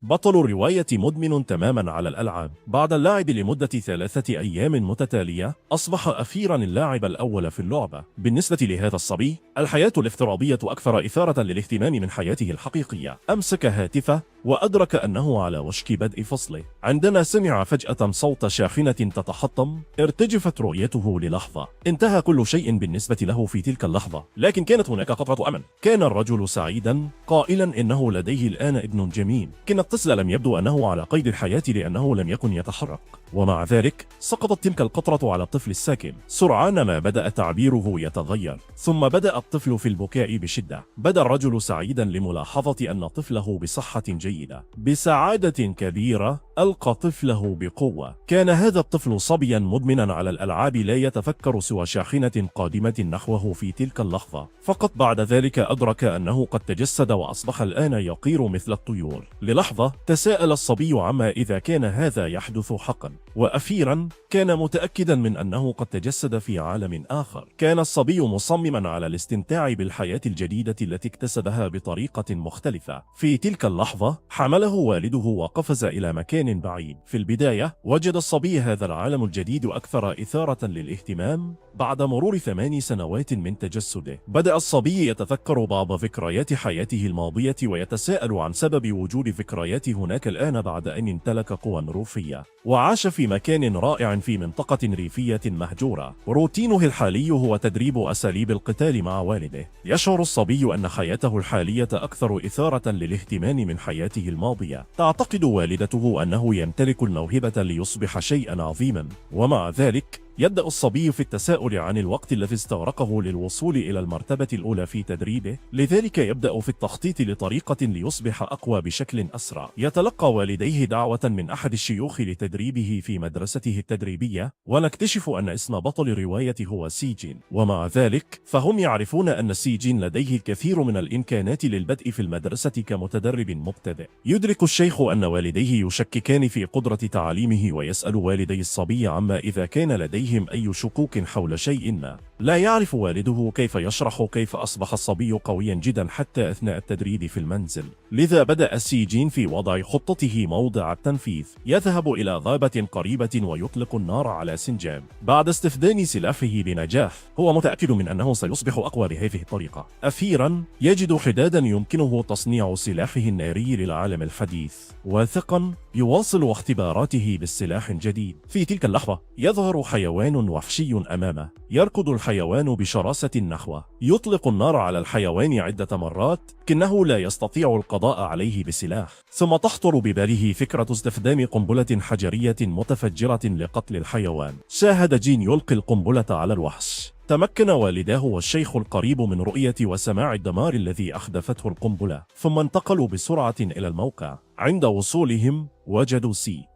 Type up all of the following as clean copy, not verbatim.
بطل الرواية مدمن تماما على الألعاب. بعد اللعب لمدة 3 أيام متتالية، أصبح أخيرا اللاعب الأول في اللعبة. بالنسبة لهذا الصبي، الحياة الافتراضية أكثر إثارة للاهتمام من حياته الحقيقية. أمسك هاتفه وأدرك أنه على وشك بدء فصله، عندما سمع فجأة صوت شاحنة تتحطم. ارتجفت رؤيته للحظة. انتهى كل شيء بالنسبة له في تلك اللحظة، لكن كانت هناك قطرة أمل. كان الرجل سعيدا قائلا إنه لديه الآن ابن جميل. كان الطفل لم يبدو أنه على قيد الحياة لأنه لم يكن يتحرك، ومع ذلك سقطت تلك القطرة على الطفل الساكن. سرعان ما بدأ تعبيره يتغير، ثم بدأ الطفل في البكاء بشدة. بدا الرجل سعيدا لملاحظة أن طفله بصحة جيدة. بسعادة كبيرة ألقى طفله بقوة. كان هذا الطفل صبيا مدمنا على الألعاب، لا يتفكر سوى شاحنة قادمة نحوه في تلك اللحظة. فقط بعد ذلك أدرك أنه قد تجسد وأصبح الآن يطير مثل الطيور. للحظة تساءل الصبي عما إذا كان هذا يحدث حقا، وأخيرا كان متأكدا من أنه قد تجسد في عالم آخر. كان الصبي مصمما على الاستمتاع بالحياة الجديدة التي اكتسبها بطريقة مختلفة. في تلك اللحظة حمله والده وقفز إلى مكان بعيد. في البداية وجد الصبي هذا العالم الجديد أكثر إثارة للاهتمام. بعد مرور 8 سنوات من تجسده، بدأ الصبي يتذكر بعض ذكريات حياته الماضية ويتساءل عن سبب وجود ذكريات هناك الآن بعد أن امتلك قوى روحية وعاش في مكان رائع في منطقة ريفية مهجورة. روتينه الحالي هو تدريب أساليب القتال مع والده. يشعر الصبي أن حياته الحالية أكثر إثارة للاهتمام من حياته الماضية. تعتقد والدته أنه يمتلك الموهبة ليصبح شيئا عظيما، ومع ذلك يبدأ الصبي في التساؤل عن الوقت الذي استغرقه للوصول إلى المرتبة الأولى في تدريبه. لذلك يبدأ في التخطيط لطريقة ليصبح أقوى بشكل أسرع. يتلقى والديه دعوة من أحد الشيوخ لتدريبه في مدرسته التدريبية، ونكتشف أن اسم بطل الرواية هو سيجين. ومع ذلك فهم يعرفون أن سيجين لديه الكثير من الإمكانات للبدء في المدرسة كمتدرب مبتدئ. يدرك الشيخ أن والديه يشككان في قدرة تعليمه، ويسأل والدي الصبي عما إذا كان لديهم أي شكوك حول شيء ما. لا يعرف والده كيف يشرح كيف أصبح الصبي قويا جدا حتى أثناء التدريب في المنزل. لذا بدأ سيجين في وضع خطته موضع التنفيذ. يذهب إلى غابة قريبة ويطلق النار على سنجاب. بعد استخدام سلاحه بنجاح، هو متأكد من أنه سيصبح أقوى بهذه الطريقة. أخيرا يجد حدادا يمكنه تصنيع سلاحه الناري للعالم الحديث. واثقا يواصل اختباراته بالسلاح الجديد. في تلك اللحظة يظهر حيوان وحشي أمامه. يركض الحيوان بشراسة نحوه. يطلق النار على الحيوان عدة مرات، لكنه لا يستطيع القضاء عليه بسلاح. ثم تخطر بباله فكرة استخدام قنبلة حجرية متفجرة لقتل الحيوان. شاهد جين يلقي القنبلة على الوحش. تمكن والداه والشيخ القريب من رؤية وسماع الدمار الذي أحدثته القنبلة، ثم انتقلوا بسرعة إلى الموقع. عند وصولهم وجدوا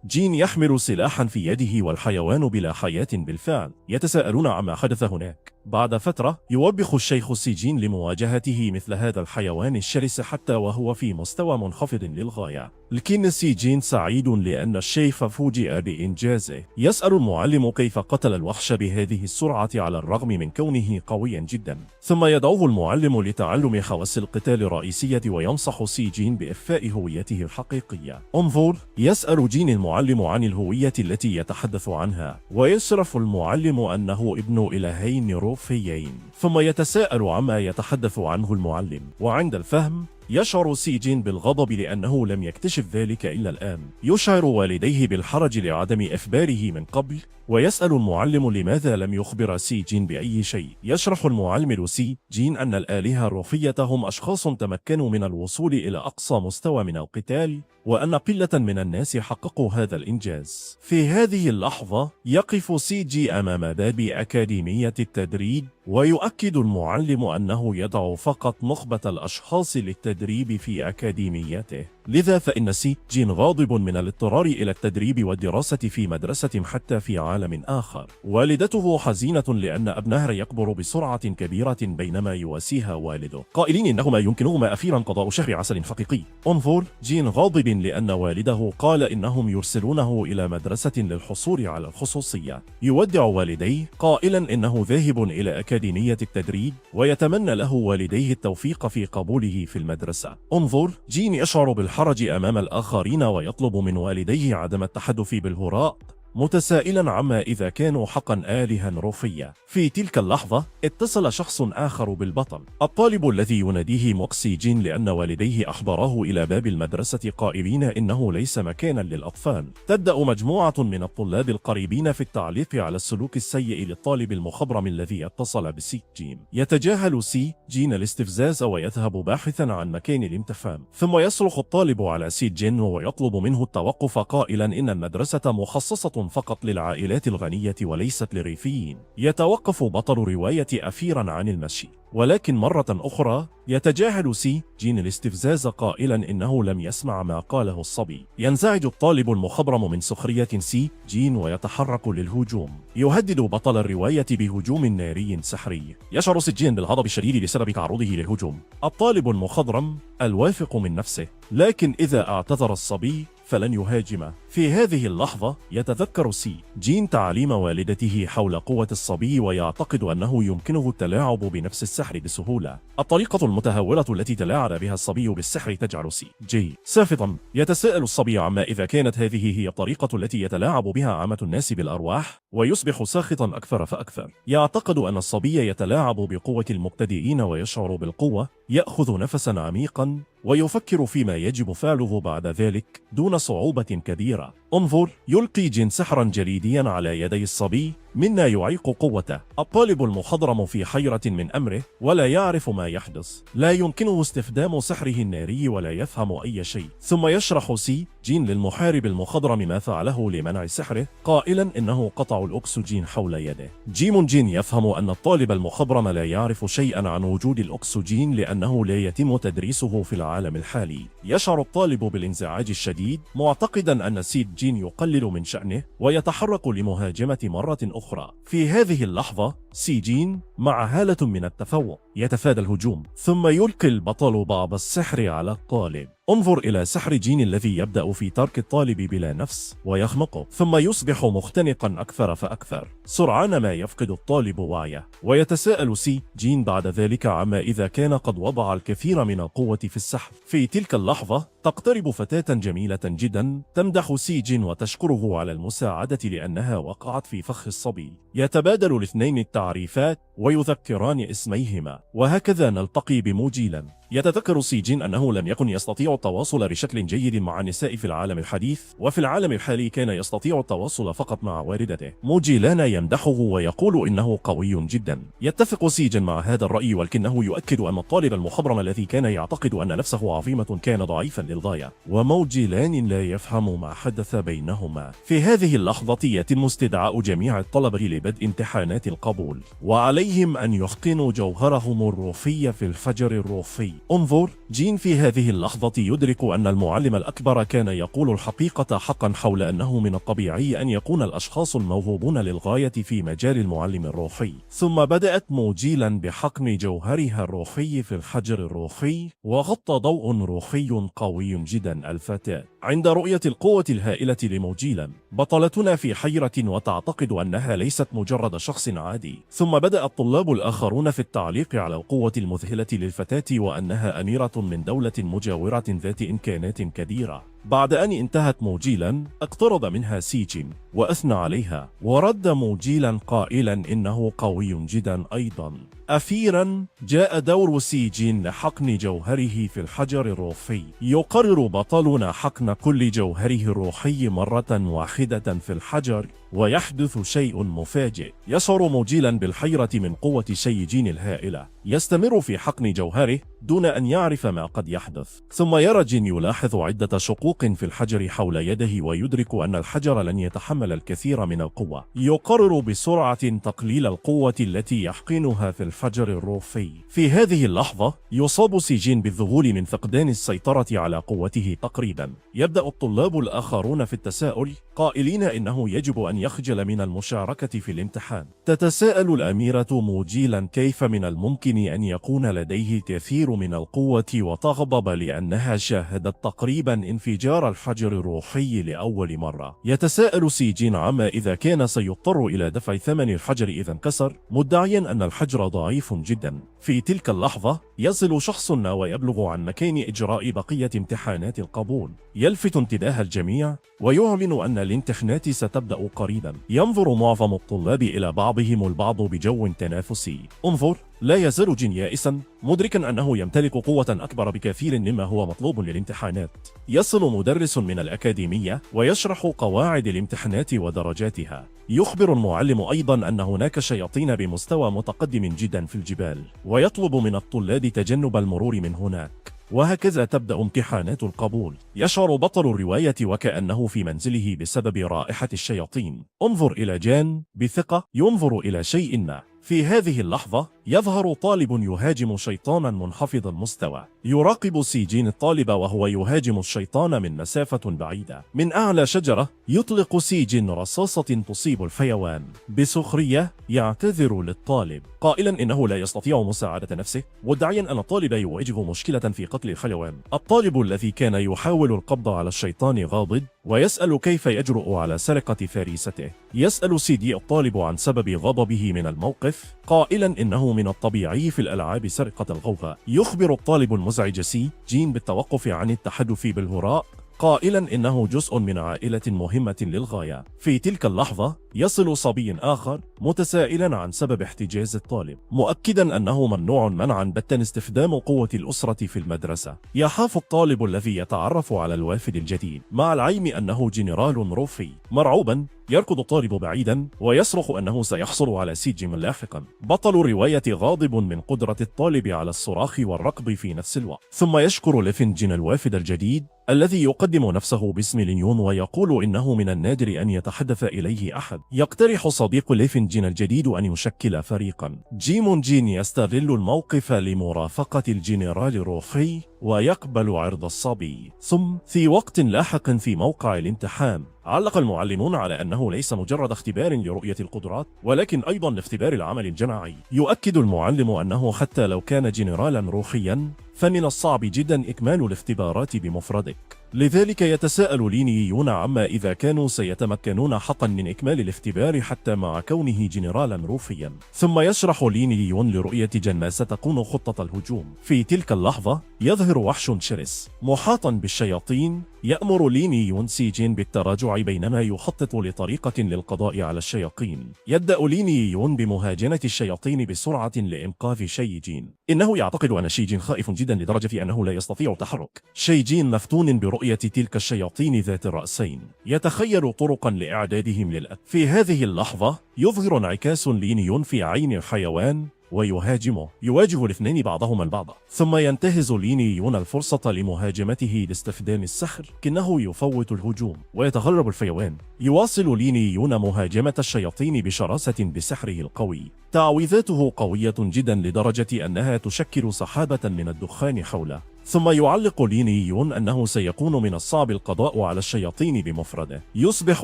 جين يحمل سلاحا في يده والحيوان بلا حياة بالفعل. يتساءلون عما حدث هناك. بعد فترة يوبخ الشيخ جين لمواجهته مثل هذا الحيوان الشرس حتى وهو في مستوى منخفض للغاية. لكن جين سعيد لأن الشيخ فوجئ بإنجازه. يسأل المعلم كيف قتل الوحش بهذه السرعة على الرغم من كونه قويا جدا. ثم يدعوه المعلم لتعلم حواس القتال الرئيسية وينصح جين بإخفاء هويته الحقيقية. انظر، يسأل جين المعلم عن الهوية التي يتحدث عنها، ويشرف المعلم أنه ابن إلهين روحيين. ثم يتساءل عما يتحدث عنه المعلم، وعند الفهم يشعر جين بالغضب لأنه لم يكتشف ذلك إلا الآن. يشعر والديه بالحرج لعدم إخباره من قبل، ويسأل المعلم لماذا لم يخبر جين بأي شيء. يشرح المعلم جين أن الآلهة الروحية هم أشخاص تمكنوا من الوصول إلى أقصى مستوى من القتال، وأن قلة من الناس حققوا هذا الإنجاز. في هذه اللحظة يقف جي أمام باب أكاديمية التدريب، ويؤكد المعلم أنه يدعو فقط نخبة الأشخاص للتدريب في أكاديميته. لذا فإن جين غاضب من الاضطرار إلى التدريب والدراسة في مدرسة حتى في عالم آخر. والدته حزينة لأن ابنها يكبر بسرعة كبيرة بينما يواسيها والده، قائلين إنهما يمكنهما أخيرا قضاء شهر عسل حقيقي. انظر، جين غاضب لأن والده قال إنهم يرسلونه إلى مدرسة للحصول على الخصوصية. يودع والديه قائلا إنه ذاهب إلى أكاديمية التدريب، ويتمنى له والديه التوفيق في قبوله في المدرسة. انظر، جين يشعر بالحزن الحرج أمام الآخرين ويطلب من والديه عدم التحدث بالهراء، متسائلا عما إذا كانوا حقا آلهة روفية. في تلك اللحظة اتصل شخص آخر بالبطل، الطالب الذي يناديه موكسي جين لأن والديه أحضراه إلى باب المدرسة قائلين إنه ليس مكانا للأطفال. تبدأ مجموعة من الطلاب القريبين في التعليق على السلوك السيء للطالب المخضرم الذي اتصل بسي جين. يتجاهل سي جين الاستفزاز ويذهب باحثا عن مكان الامتحان، ثم يصرخ الطالب على سي جين ويطلب منه التوقف قائلا إن المدرسة مخصصة فقط للعائلات الغنية وليست للريفيين. يتوقف بطل رواية أخيرا عن المشي، ولكن مرة أخرى يتجاهل سي جين الاستفزاز قائلا إنه لم يسمع ما قاله الصبي. ينزعج الطالب المخضرم من سخرية سي جين ويتحرك للهجوم. يهدد بطل الرواية بهجوم ناري سحري. يشعر سي جين بالغضب الشديد بسبب تعرضه للهجوم. الطالب المخضرم الواثق من نفسه، لكن إذا اعتذر الصبي فلن يهاجمه. في هذه اللحظة يتذكر سي جين تعليم والدته حول قوة الصبي ويعتقد أنه يمكنه التلاعب بنفس السحر بسهولة. الطريقة المتهورة التي تلاعب بها الصبي بالسحر تجعل سي جي سافطا. يتساءل الصبي عما إذا كانت هذه هي الطريقة التي يتلاعب بها عامة الناس بالأرواح، ويصبح ساخطا أكثر فأكثر. يعتقد أن الصبي يتلاعب بقوة المبتدئين ويشعر بالقوة. يأخذ نفسا عميقا ويفكر فيما يجب فعله بعد ذلك دون صعوبة كبيرة. انظر، يلقي جين سحرا جليديا على يدي الصبي مما يعيق قوته. الطالب المخضرم في حيرة من أمره ولا يعرف ما يحدث. لا يمكنه استخدام سحره الناري ولا يفهم أي شيء. ثم يشرح سي جين للمحارب المخضرم ما فعله لمنع سحره قائلا إنه قطع الأكسجين حول يده. جين يفهم أن الطالب المخضرم لا يعرف شيئا عن وجود الأكسجين لأنه لا يتم تدريسه في العالم الحالي. يشعر الطالب بالانزعاج الشديد معتقدا أن سي جين يقلل من شأنه ويتحرك لمهاجمة مرة أخرى. في هذه اللحظة سي جين مع هالة من التفوق يتفادى الهجوم، ثم يلقي البطل بعض السحر على الطالب. انظر إلى سحر جين الذي يبدأ في ترك الطالب بلا نفس ويخنقه، ثم يصبح مختنقا أكثر فأكثر سرعان ما يفقد الطالب وعيه. ويتساءل سي جين بعد ذلك عما إذا كان قد وضع الكثير من القوة في السحر. في تلك اللحظة تقترب فتاة جميلة جدا تمدح سي جين وتشكره على المساعدة لأنها وقعت في فخ الصبي. يتبادل الاثنين التعريفات ويذكران اسميهما، وهكذا نلتقي بموجيلا. يتذكر سي جين أنه لم يكن يستطيع التواصل بشكل جيد مع النساء في العالم الحديث، وفي العالم الحالي كان يستطيع التواصل فقط مع والدته. موجيلان يمدحه ويقول إنه قوي جدا. يتفق سي جين مع هذا الرأي، ولكنه يؤكد أن الطالب المخضرم الذي كان يعتقد أن نفسه عظيمة كان ضعيفا للغاية، وموجيلان لا يفهم ما حدث بينهما. في هذه اللحظة يتم استدعاء جميع الطلبة لبدء امتحانات القبول، وعليهم أن يحقنوا جوهرهم الروحي في الفجر الروحي. انظر، جين في هذه اللحظة يدرك أن المعلم الأكبر كان يقول الحقيقة حقا حول أنه من الطبيعي أن يكون الأشخاص الموهوبون للغاية في مجال المعلم الروحي. ثم بدأت موجيلا بحقن جوهرها الروحي في الحجر الروحي، وغطى ضوء روحي قوي جدا الفتاة. عند رؤية القوة الهائلة لموجيلا، بطلتنا في حيرة وتعتقد أنها ليست مجرد شخص عادي. ثم بدأ الطلاب الآخرون في التعليق على القوة المذهلة للفتاة وأنها أميرة من دولة مجاورة ذات إمكانات كبيرة. بعد أن انتهت موجيلا، اقترب منها سي جين وأثنى عليها، ورد موجيلا قائلا إنه قوي جدا أيضا. أخيرا جاء دور سي جين لحقن جوهره في الحجر الروحي. يقرر بطلنا حقن كل جوهره الروحي مرة واحدة في الحجر، ويحدث شيء مفاجئ. يشعر موجيلا بالحيرة من قوة سي جين الهائلة. يستمر في حقن جوهره دون أن يعرف ما قد يحدث. ثم يرى جين يلاحظ عدة شقوق في الحجر حول يده، ويدرك أن الحجر لن يتحمل الكثير من القوة. يقرر بسرعة تقليل القوة التي يحقنها في الفجر الروحي. في هذه اللحظة يصاب سي جين بالذهول من فقدان السيطرة على قوته تقريبا. يبدأ الطلاب الآخرون في التساؤل قائلين إنه يجب أن يخجل من المشاركة في الامتحان. تتساءل الأميرة موجيلا كيف من الممكن أن يكون لديه كثير من القوة، وتغضب لأنها شاهدت تقريبا انفجار الحجر الروحي لأول مرة. يتساءل سي جين عما إذا كان سيضطر إلى دفع ثمن الحجر إذا انكسر، مدعيا أن الحجر ضعيف جدا. في تلك اللحظة يصل شخص ما ويبلغ عن مكان إجراء بقية امتحانات القبول. يلفت انتباه الجميع ويعلن أن الامتحانات ستبدأ قريبا. ينظر معظم الطلاب إلى بعضهم البعض بجو تنافسي. انظر، لا يزال جين يائسا، مدركا أنه يمتلك قوة أكبر بكثير مما هو مطلوب للامتحانات. يصل مدرس من الأكاديمية ويشرح قواعد الامتحانات ودرجاتها. يخبر المعلم أيضا أن هناك شياطين بمستوى متقدم جدا في الجبال، ويطلب من الطلاب تجنب المرور من هناك. وهكذا تبدأ امتحانات القبول. يشعر بطل الرواية وكأنه في منزله بسبب رائحة الشياطين. انظر إلى جان بثقة، ينظر إلى شيء ما. في هذه اللحظة يظهر طالب يهاجم شيطانا منخفض المستوى. يراقب سيجين الطالب وهو يهاجم الشيطان من مسافة بعيدة. من أعلى شجرة يطلق سيجين رصاصة تصيب الفيوان. بسخرية يعتذر للطالب قائلا إنه لا يستطيع مساعدة نفسه، مدعيا أن الطالب يواجه مشكلة في قتل الحيوان. الطالب الذي كان يحاول القبض على الشيطان غاضب ويسأل كيف يجرؤ على سرقة فريسته. يسأل سيدي الطالب عن سبب غضبه من الموقف قائلا إنه من الطبيعي في الألعاب سرقة الغوغاء. يخبر الطالب المزعج جين بالتوقف عن التحدث بالهراء قائلا إنه جزء من عائلة مهمة للغاية. في تلك اللحظة يصل صبي آخر متسائلا عن سبب احتجاز الطالب، مؤكدا أنه ممنوع منعا باتا استخدام قوة الأسرة في المدرسة. يخاف الطالب الذي يتعرف على الوافد الجديد مع العلم أنه جنرال روفي. مرعوبا يركض الطالب بعيدا ويصرخ أنه سيحصل على سجن لاحقا. بطل الرواية غاضب من قدرة الطالب على الصراخ والركض في نفس الوقت. ثم يشكر ليفنجين الوافد الجديد الذي يقدم نفسه باسم لينيون ويقول إنه من النادر أن يتحدث إليه أحد. يقترح صديق ليفنجين الجديد أن يشكل فريقا. جين يستغل الموقف لمرافقة الجنرال روفي ويقبل عرض الصبي. ثم في وقت لاحق في موقع الامتحان علق المعلمون على أنه ليس مجرد اختبار لرؤية القدرات، ولكن أيضا لاختبار العمل الجماعي. يؤكد المعلم أنه حتى لو كان جنرالا روحيا فمن الصعب جدا إكمال الاختبارات بمفردك. لذلك يتساءل لينيون عما إذا كانوا سيتمكنون حقا من إكمال الاختبار حتى مع كونه جنرالا روفيا. ثم يشرح لينيون لرؤية جن ما ستكون خطة الهجوم. في تلك اللحظة يظهر وحش شرس محاطا بالشياطين. يأمر لينيون سيجين بالتراجع بينما يخطط لطريقة للقضاء على الشياطين. يبدأ لينيون بمهاجمة الشياطين بسرعة لإنقاذ شيجين. إنه يعتقد أن شيجين خائف جدا لدرجة أنه لا يستطيع التحرك. شيجين مفتون برؤية تلك الشياطين ذات الرأسين، يتخيل طرقا لإعدادهم للقتل. في هذه اللحظة يظهر انعكاس لينيون في عين الحيوان ويهاجمه. يواجه الاثنين بعضهما البعض، ثم ينتهز لينيون الفرصة لمهاجمته باستخدام السحر، لكنه يفوت الهجوم ويتغلب الفيوان. يواصل لينيون مهاجمة الشياطين بشراسة بسحره القوي. تعويذاته قوية جدا لدرجة أنها تشكل سحابة من الدخان حوله. ثم يعلق لينيون أنه سيكون من الصعب القضاء على الشياطين بمفرده. يصبح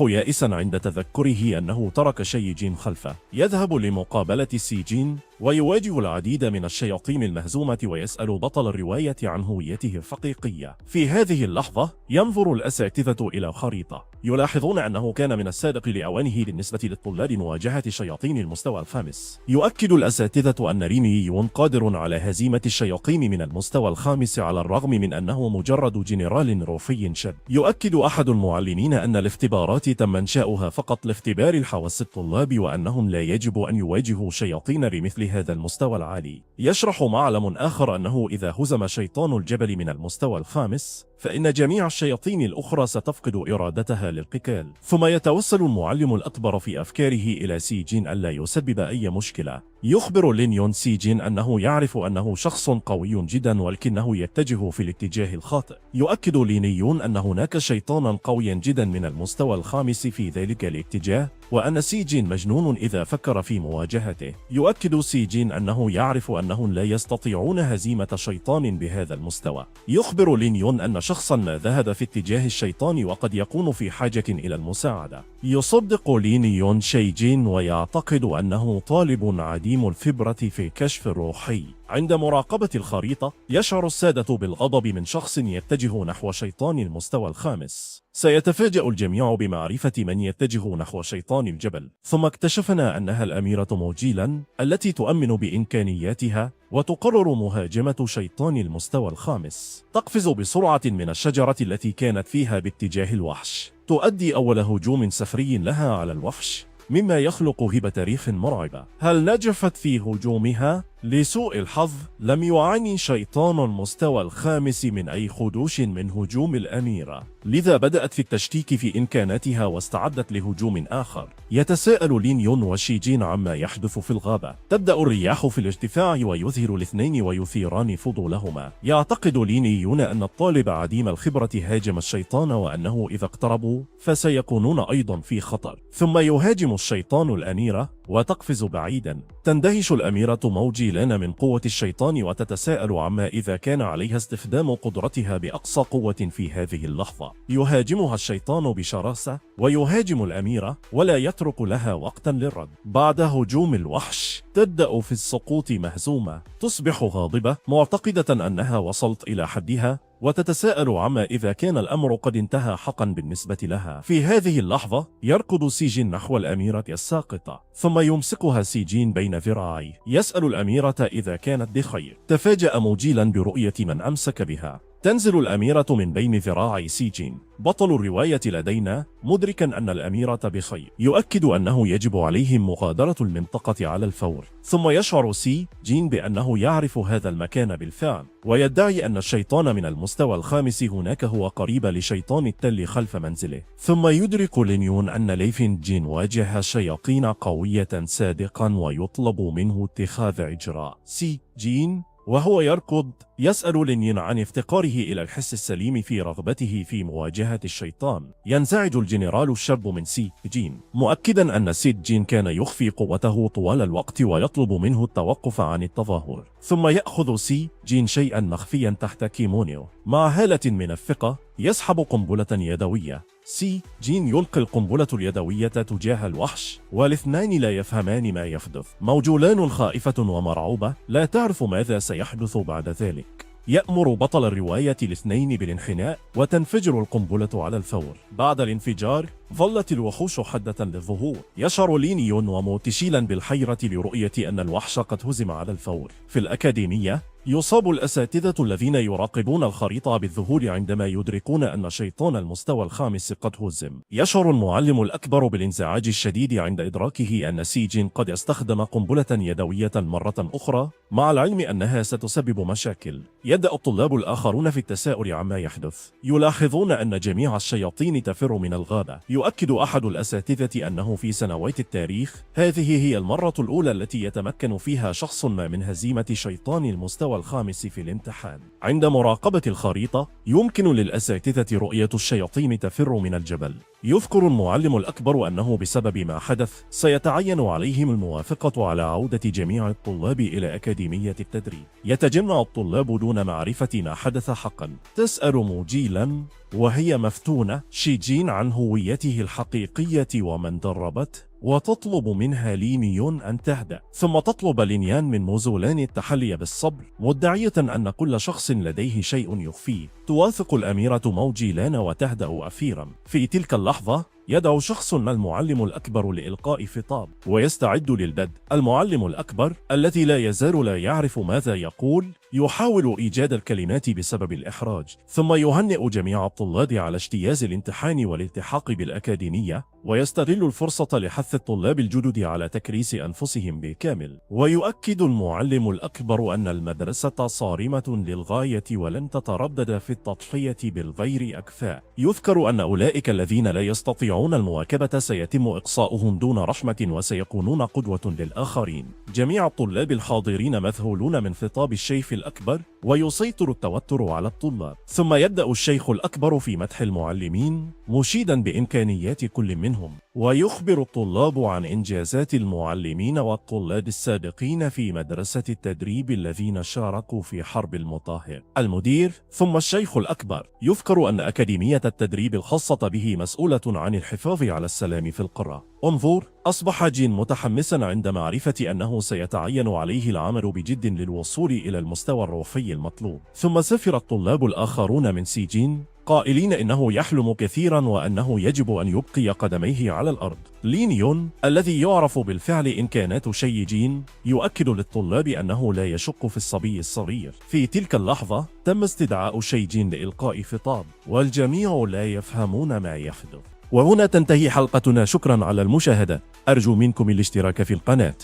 يائسا عند تذكره أنه ترك شيجين خلفه. يذهب لمقابلة سيجين ويواجه العديد من الشياطين المهزومة ويسأل بطل الرواية عن هويته الحقيقية. في هذه اللحظة ينظر الأساتذة إلى خريطة، يلاحظون أنه كان من السابق لأوانه بالنسبة للطلاب مواجهة شياطين المستوى الخامس. يؤكد الأساتذة أن لينيون قادر على هزيمة الشياطين من المستوى الخامس على الرغم من أنه مجرد جنرال روفي شاب. يؤكد أحد المعلمين أن الاختبارات تم إنشاؤها فقط لاختبار الحواس الطلاب وأنهم لا يجب أن يواجهوا شياطين بمثل هذا المستوى العالي. يشرح معلم آخر أنه إذا هزم شيطان الجبل من المستوى الخامس فإن جميع الشياطين الأخرى ستفقد إرادتها للقتال. ثم يتوسل المعلم الأكبر في أفكاره إلى سيجين ألا يسبب أي مشكلة. يخبر لينيون سيجين أنه يعرف أنه شخص قوي جدا ولكنه يتجه في الاتجاه الخاطئ. يؤكد لينيون أن هناك شيطانا قويا جدا من المستوى الخامس في ذلك الاتجاه وأن سيجين مجنون إذا فكر في مواجهته. يؤكد سيجين أنه يعرف أنهم لا يستطيعون هزيمة شيطان بهذا المستوى. يخبر لينيون أن شخصا ما ذهب في اتجاه الشيطان وقد يكون في حاجة إلى المساعدة. يصدق لينيون شيجين ويعتقد أنه طالب عديم الخبرة في كشف الروحي. عند مراقبة الخريطة يشعر السادة بالغضب من شخص يتجه نحو شيطان المستوى الخامس. سيتفاجأ الجميع بمعرفة من يتجه نحو شيطان الجبل. ثم اكتشفنا أنها الأميرة موجيلان التي تؤمن بإمكانياتها وتقرر مهاجمة شيطان المستوى الخامس. تقفز بسرعة من الشجرة التي كانت فيها باتجاه الوحش. تؤدي أول هجوم سفري لها على الوحش، مما يخلق هبة ريح مرعبة. هل نجحت في هجومها؟ لسوء الحظ لم يعاني شيطان المستوى الخامس من أي خدوش من هجوم الأميرة، لذا بدأت في التشكيك في إمكاناتها واستعدت لهجوم آخر. يتساءل لين يون وشي جين عما يحدث في الغابة. تبدأ الرياح في الارتفاع ويظهر الاثنين ويثيران فضولهما. يعتقد لين يون أن الطالب عديم الخبرة هاجم الشيطان وأنه إذا اقتربوا فسيكونون أيضا في خطر. ثم يهاجم الشيطان الأميرة وتقفز بعيدا. تندهش الأميرة موجيلان من قوة الشيطان وتتساءل عما إذا كان عليها استخدام قدرتها بأقصى قوة في هذه اللحظة. يهاجمها الشيطان بشراسة ويهاجم الأميرة ولا يترك لها وقتا للرد. بعد هجوم الوحش تبدأ في السقوط مهزومة. تصبح غاضبة معتقدة أنها وصلت إلى حدها وتتساءل عما إذا كان الأمر قد انتهى حقا بالنسبة لها. في هذه اللحظة يركض سيجين نحو الأميرة الساقطة، ثم يمسكها سيجين بين ذراعيه. يسأل الأميرة إذا كانت بخير. تفاجأ موجيلا برؤية من أمسك بها. تنزل الأميرة من بين ذراعي سيجين بطل الرواية لدينا مدركا أن الأميرة بخير. يؤكد أنه يجب عليهم مغادرة المنطقة على الفور. ثم يشعر سي جين بأنه يعرف هذا المكان بالفعل، ويدعي أن الشيطان من المستوى الخامس هناك هو قريب لشيطان التل خلف منزله. ثم يدرك لين يون أن ليفين جين واجه شياطين قوية سابقا ويطلب منه اتخاذ إجراء. سي جين وهو يركض يسأل لين يون عن افتقاره إلى الحس السليم في رغبته في مواجهة الشيطان. ينزعج الجنرال الشاب من سي جين مؤكدا أن سي جين كان يخفي قوته طوال الوقت ويطلب منه التوقف عن التظاهر. ثم يأخذ سي جين شيئا مخفيا تحت كيمونيو. مع هالة من الثقة يسحب قنبلة يدوية. سي جين يلقي القنبلة اليدوية تجاه الوحش والاثنان لا يفهمان ما يحدث. موجولان خائفة ومرعوبة لا تعرف ماذا سيحدث بعد ذلك. يأمر بطل الرواية الاثنين بالانحناء وتنفجر القنبلة على الفور. بعد الانفجار ظلت الوحوش حادة للظهور. يشعر لين يون وموتشيلا بالحيرة لرؤية أن الوحش قد هزم على الفور. في الأكاديمية يصاب الأساتذة الذين يراقبون الخريطة بالذهول عندما يدركون أن شيطان المستوى الخامس قد هزم. يشعر المعلم الأكبر بالانزعاج الشديد عند إدراكه أن سي جين قد استخدم قنبلة يدوية مرة أخرى، مع العلم أنها ستسبب مشاكل. يبدأ الطلاب الآخرون في التساؤل عما يحدث. يلاحظون أن جميع الشياطين تفر من الغابة. يؤكد أحد الأساتذة أنه في سنوات التاريخ هذه هي المرة الأولى التي يتمكن فيها شخص ما من هزيمة شيطان المستوى الخامس في الامتحان. عند مراقبة الخريطة يمكن للأساتذة رؤية الشياطين تفر من الجبل. يذكر المعلم الأكبر أنه بسبب ما حدث سيتعين عليهم الموافقة على عودة جميع الطلاب إلى أكاديمية التدريب. يتجمع الطلاب دون معرفة ما حدث حقا. تسأل موجيلا وهي مفتونة شي جين عن هويته الحقيقية ومن دربته، وتطلب منها لين يون أن تهدأ. ثم تطلب لين يان من موزولان التحلي بالصبر، مدعية أن كل شخص لديه شيء يخفيه. توافق الأميرة موجيلان وتهدأ أخيرا. في تلك اللحظة يدعو شخص ما المعلم الأكبر لإلقاء خطاب ويستعد للبدء. المعلم الأكبر الذي لا يزال لا يعرف ماذا يقول يحاول إيجاد الكلمات بسبب الإحراج. ثم يهنئ جميع الطلاب على اجتياز الامتحان والالتحاق بالأكاديمية، ويستغل الفرصة لحث الطلاب الجدد على تكريس أنفسهم بالكامل. ويؤكد المعلم الأكبر أن المدرسة صارمة للغاية ولن تتردد في التضحية بالغير أكفاء. يذكر أن أولئك الذين لا يستطيعون المواكبة سيتم إقصاؤهم دون رحمة وسيكونون قدوة للآخرين. جميع الطلاب الحاضرين مذهولون من خطاب الشيخ الأكبر، ويسيطر التوتر على الطلاب. ثم يبدأ الشيخ الأكبر في مدح المعلمين مشيدا بإمكانيات كل منهم، ويخبر الطلاب عن إنجازات المعلمين والطلاب السابقين في مدرسة التدريب الذين شاركوا في حرب المطهر. المدير ثم الشيخ الأكبر يذكر أن أكاديمية التدريب الخاصة به مسؤولة عن الحفاظ على السلام في القارة. انظر أصبح جين متحمسا عند معرفة أنه سيتعين عليه العمل بجد للوصول إلى المستوى الروحي المطلوب. ثم سافر الطلاب الآخرون من سي جين قائلين إنه يحلم كثيرا وأنه يجب أن يبقي قدميه على الأرض. لين يون الذي يعرف بالفعل إمكانات شي جين يؤكد للطلاب أنه لا يشك في الصبي الصغير. في تلك اللحظة تم استدعاء شي جين لإلقاء خطاب، والجميع لا يفهمون ما يحدث. وهنا تنتهي حلقتنا، شكرا على المشاهدة، أرجو منكم الاشتراك في القناة.